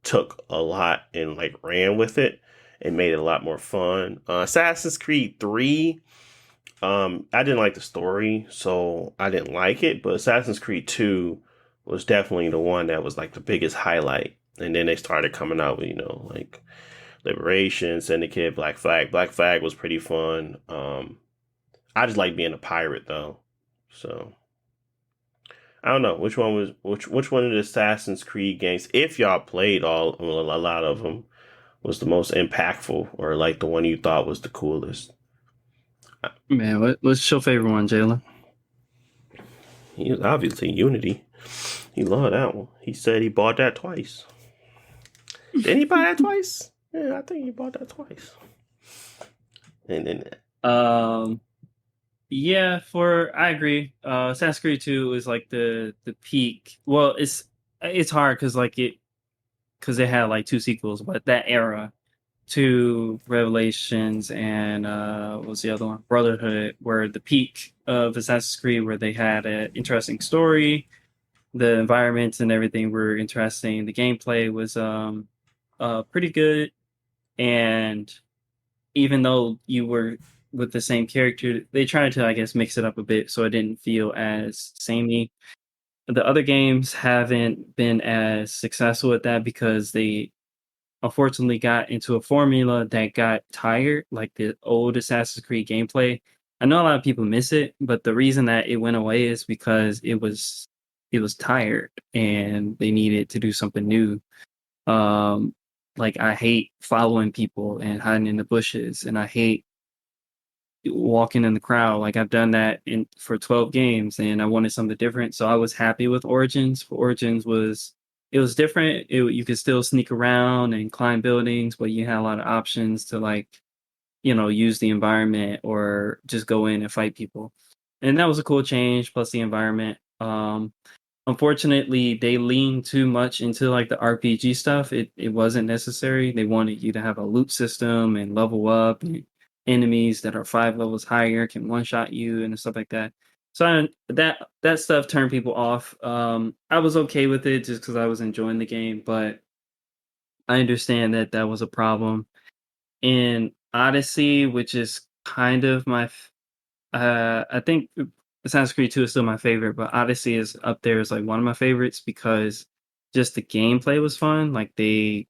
took a lot and like ran with it and made it a lot more fun. Assassin's Creed 3, I didn't like the story, so I didn't like it, but Assassin's Creed 2 was definitely the one that was like the biggest highlight. And then they started coming out with, like Liberation, Syndicate, Black Flag. Black Flag was pretty fun. I just like being a pirate though. So I don't know which one of the Assassin's Creed games, if y'all played a lot of them, was the most impactful, or like the one you thought was the coolest. Man, what's your favorite one, Jalen? He was obviously Unity. He loved that one. He said he bought that twice. Didn't he buy that twice? Yeah, I think he bought that twice. And then Um, yeah, I agree. Assassin's Creed 2 is like the peak. Well, it's hard because they had like two sequels, but that era to Revelations and what was the other one? Brotherhood were the peak of Assassin's Creed, where they had an interesting story, the environments and everything were interesting. The gameplay was pretty good, and even though you were with the same character, they tried to, I guess, mix it up a bit so it didn't feel as samey. The other games haven't been as successful at that because they unfortunately got into a formula that got tired, like the old Assassin's Creed gameplay. I know a lot of people miss it, but the reason that it went away is because it was tired and they needed to do something new. Um, like I hate following people and hiding in the bushes, and I hate walking in the crowd. Like I've done that in for 12 games, and I wanted something different. So I was happy with Origins. Origins was it was different. You could still sneak around and climb buildings, but you had a lot of options to like use the environment or just go in and fight people. And that was a cool change. Plus the environment. Unfortunately, they leaned too much into like the RPG stuff. It wasn't necessary. They wanted you to have a loot system and level up, and enemies that are 5 levels higher can one shot you and stuff like that. So that stuff turned people off. I was okay with it just because I was enjoying the game, but I understand that that was a problem. In Odyssey, which is kind of I think Assassin's Creed 2 is still my favorite, but Odyssey is up there as like one of my favorites because just the gameplay was fun. Like you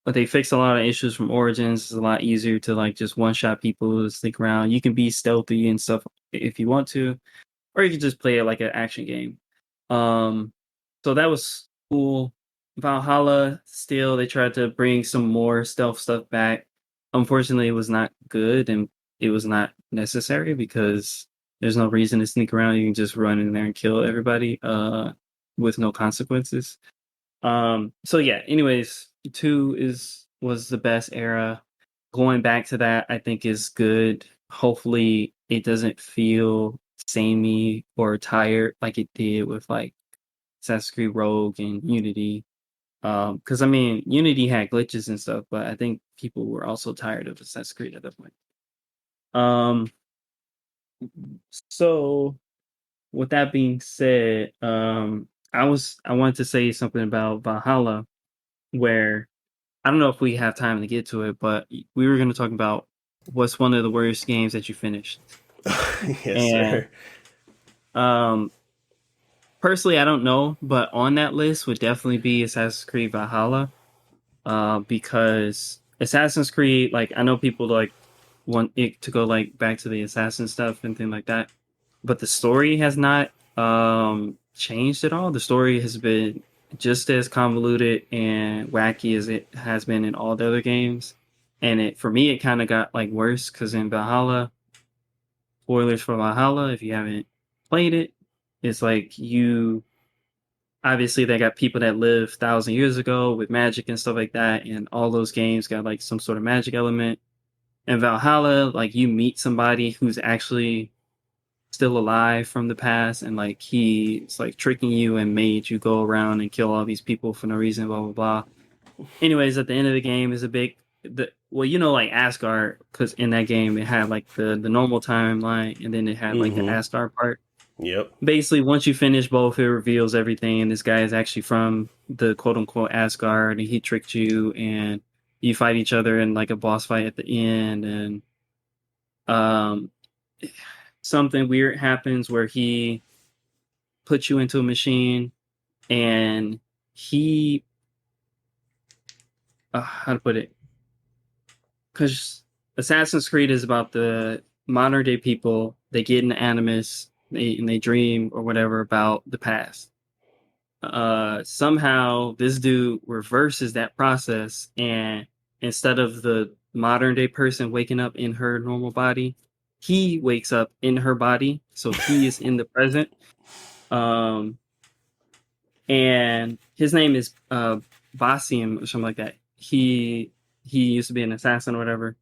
but they fixed a lot of issues from Origins. It's a lot easier to like just one shot people, sneak around. You can be stealthy and stuff if you want to, or you can just play it like an action game. Um, so that was cool. Valhalla, still, they tried to bring some more stealth stuff back. Unfortunately, it was not good and it was not necessary because there's no reason to sneak around. You can just run in there and kill everybody with no consequences. So yeah, anyways, 2 was the best era. Going back to that, I think is good. Hopefully it doesn't feel samey or tired like it did with like Assassin's Creed Rogue and Unity. Because I mean, Unity had glitches and stuff, but I think people were also tired of Assassin's Creed at that point. Um, so with that being said, I wanted to say something about Valhalla, where I don't know if we have time to get to it, but we were going to talk about what's one of the worst games that you finished. Yes, And sir. um, personally, I don't know, but on that list would definitely be Assassin's Creed Valhalla. Because Assassin's Creed, like I know people like want it to go like back to the assassin stuff and things like that, but the story has not changed at all. The story has been just as convoluted and wacky as it has been in all the other games. And it for me it kind of got like worse because in Valhalla, spoilers for Valhalla if you haven't played it, it's like you obviously they got people that lived 1,000 years ago with magic and stuff like that, and all those games got like some sort of magic element. And Valhalla, like you meet somebody who's actually still alive from the past, and like he's like tricking you and made you go around and kill all these people for no reason, blah blah blah. Anyways, at the end of the game is a big like Asgard, because in that game it had like the normal timeline and then it had like the Mm-hmm. Asgard part. Yep. Basically, once you finish both, it reveals everything. And this guy is actually from the quote unquote Asgard, and he tricked you, and you fight each other in like a boss fight at the end. And um, something weird happens where he puts you into a machine, and he, how to put it? Because Assassin's Creed is about the modern day people. They get in animus, and they dream or whatever about the past. Somehow this dude reverses that process, and instead of the modern day person waking up in her normal body, he wakes up in her body, so he is in the present. um and his name is Basim or something like that. He used to be an assassin or whatever.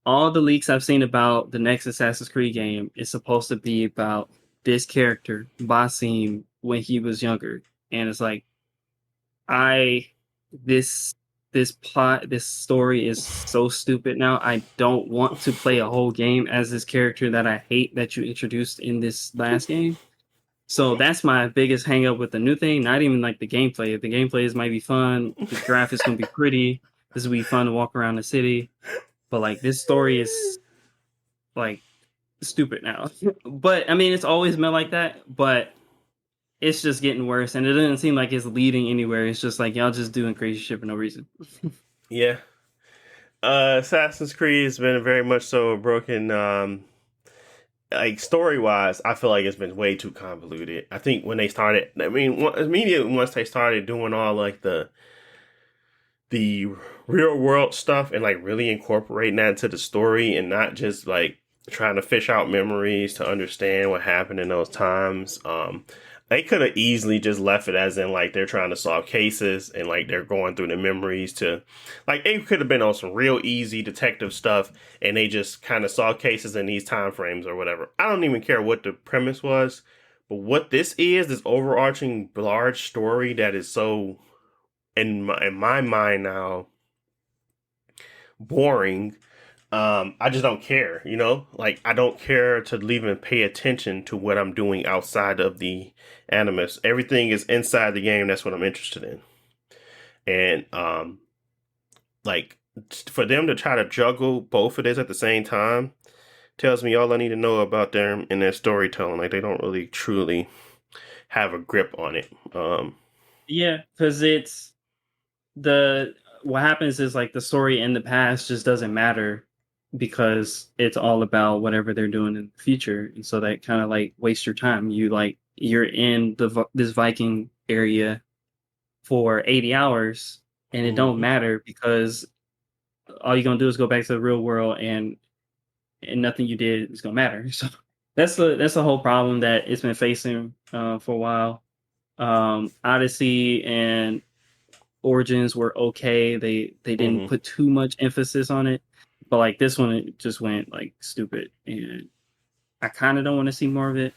all the leaks I've seen about the next Assassin's Creed game is supposed to be about this character, Basim, when he was younger. And it's like, I this this plot, this story is so stupid now. I don't want to play a whole game as this character that I hate that you introduced in this last game. So that's my biggest hang up with the new thing. Not even like the gameplay. The gameplay is might be fun. The graphics gonna be pretty. This will be fun to walk around the city. But like this story is like stupid now. But I mean, it's always been like that. But it's just getting worse, and it doesn't seem like it's leading anywhere. It's just like y'all just doing crazy shit for no reason. Yeah. Assassin's Creed has been very much so broken. Like story wise, I feel like it's been way too convoluted. I think when they started, I mean, immediately once they started doing all like the real world stuff and like really incorporating that into the story and not just like trying to fish out memories to understand what happened in those times. They could have easily just left it as in like they're trying to solve cases and like they're going through the memories to like it could have been on some real easy detective stuff and they just kind of solve cases in these time frames or whatever. I don't even care what the premise was, but what this is this overarching large story that is so in my mind now boring. I just don't care, you know? Like, I don't care to even pay attention to what I'm doing outside of the animus. Everything is inside the game. That's what I'm interested in. And, like, for them to try to juggle both of this at the same time tells me all I need to know about them and their storytelling. Like, they don't really truly have a grip on it. Yeah, because it's what happens is like the story in the past just doesn't matter because it's all about whatever they're doing in the future, and so that kind of like wastes your time. You're in this Viking area for 80 hours, and it don't matter because all you're gonna do is go back to the real world, and nothing you did is gonna matter. So that's the whole problem that it's been facing for a while. Odyssey and Origins were okay. They didn't put too much emphasis on it, but like this one, it just went like stupid, and I kind of don't want to see more of it.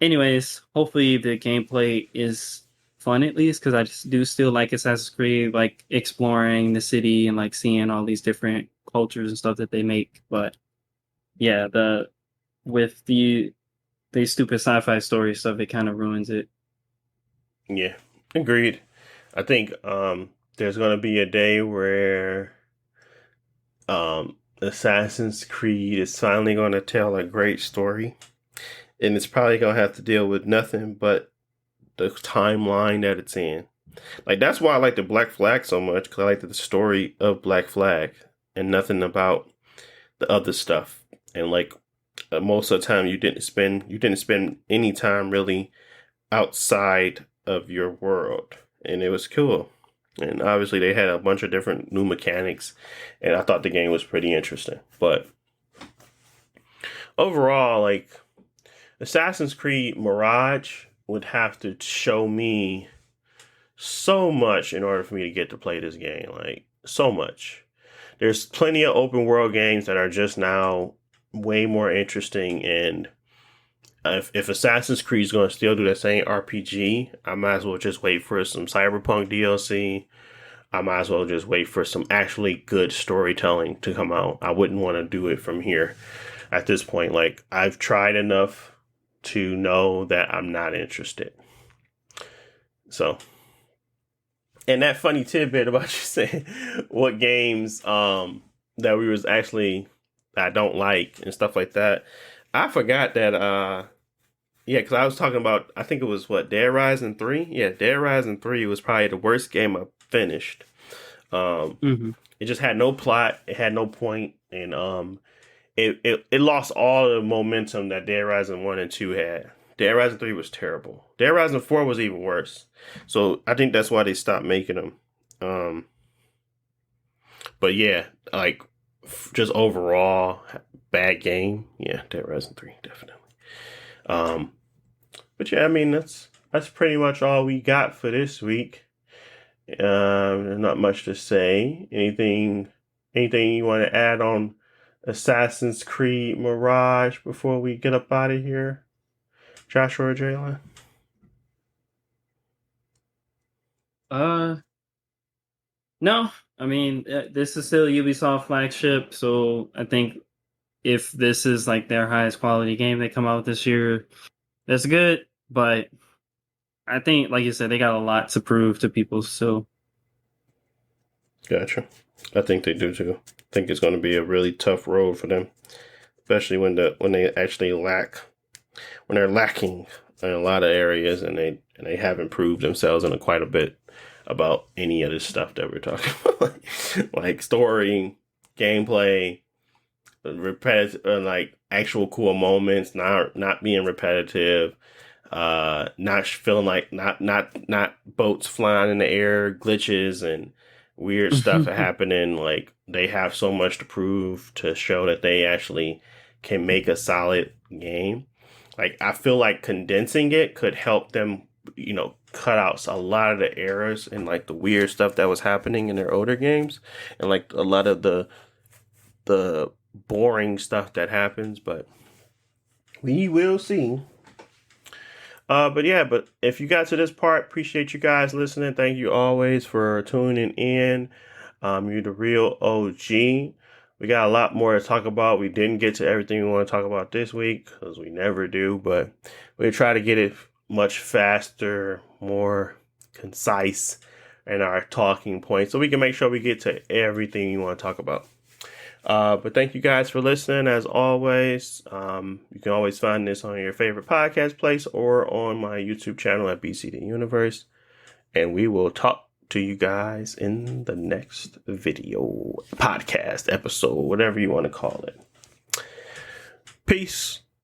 Anyways, hopefully the gameplay is fun at least because I just do still like Assassin's Creed, like exploring the city and like seeing all these different cultures and stuff that they make. But yeah, with the stupid sci-fi story stuff, it kind of ruins it. Yeah, agreed. I think there's going to be a day where Assassin's Creed is finally going to tell a great story. And it's probably going to have to deal with nothing but the timeline that it's in. Like, that's why I like the Black Flag so much, because I like the story of Black Flag and nothing about the other stuff. And like most of the time you didn't spend any time really outside of your world. And it was cool. And obviously they had a bunch of different new mechanics, and I thought the game was pretty interesting. But overall, like, Assassin's Creed Mirage would have to show me so much in order for me to get to play this game. Like, so much. There's plenty of open world games that are just now way more interesting, and if Assassin's Creed is going to still do that same RPG, I might as well just wait for some Cyberpunk DLC. I might as well just wait for some actually good storytelling to come out. I wouldn't want to do it from here at this point. Like, I've tried enough to know that I'm not interested. So, and that funny tidbit about you saying what games that we was actually I don't like and stuff like that. I forgot that yeah, because I was talking about, I think it was Dead Rising 3? Yeah, Dead Rising 3 was probably the worst game I finished. It just had no plot, it had no point, and it lost all the momentum that Dead Rising 1 and 2 had. Dead Rising 3 was terrible. Dead Rising 4 was even worse. So I think that's why they stopped making them. But yeah, like, just overall bad game. Yeah, Dead Rising 3, definitely. But yeah, I mean, that's pretty much all we got for this week. There's not much to say. Anything you want to add on Assassin's Creed Mirage before we get up out of here? Joshua or Jalen? No. I mean, this is still Ubisoft flagship, so I think if this is like their highest quality game they come out this year, that's good. But I think, like you said, they got a lot to prove to people. So, Gotcha. I think they do too. I think it's going to be a really tough road for them, especially when they actually when they're lacking in a lot of areas, and they haven't proved themselves in quite a bit about any of this stuff that we're talking about, like story, gameplay, repetitive, like actual cool moments, not being repetitive, not feeling like not boats flying in the air, glitches and weird stuff happening. Like, they have so much to prove to show that they actually can make a solid game. Like, I feel like condensing it could help them, cut out a lot of the errors and like the weird stuff that was happening in their older games, and like a lot of the boring stuff that happens. But we will see. But if you got to this part, appreciate you guys listening. Thank you always for tuning in. You're the real OG. We got a lot more to talk about. We didn't get to everything we want to talk about this week, because we never do, but we try to get it much faster, more concise in our talking points, so we can make sure we get to everything you want to talk about. But thank you guys for listening. As always, you can always find this on your favorite podcast place or on my YouTube channel at BCD Universe. And we will talk to you guys in the next video, podcast, episode, whatever you want to call it. Peace.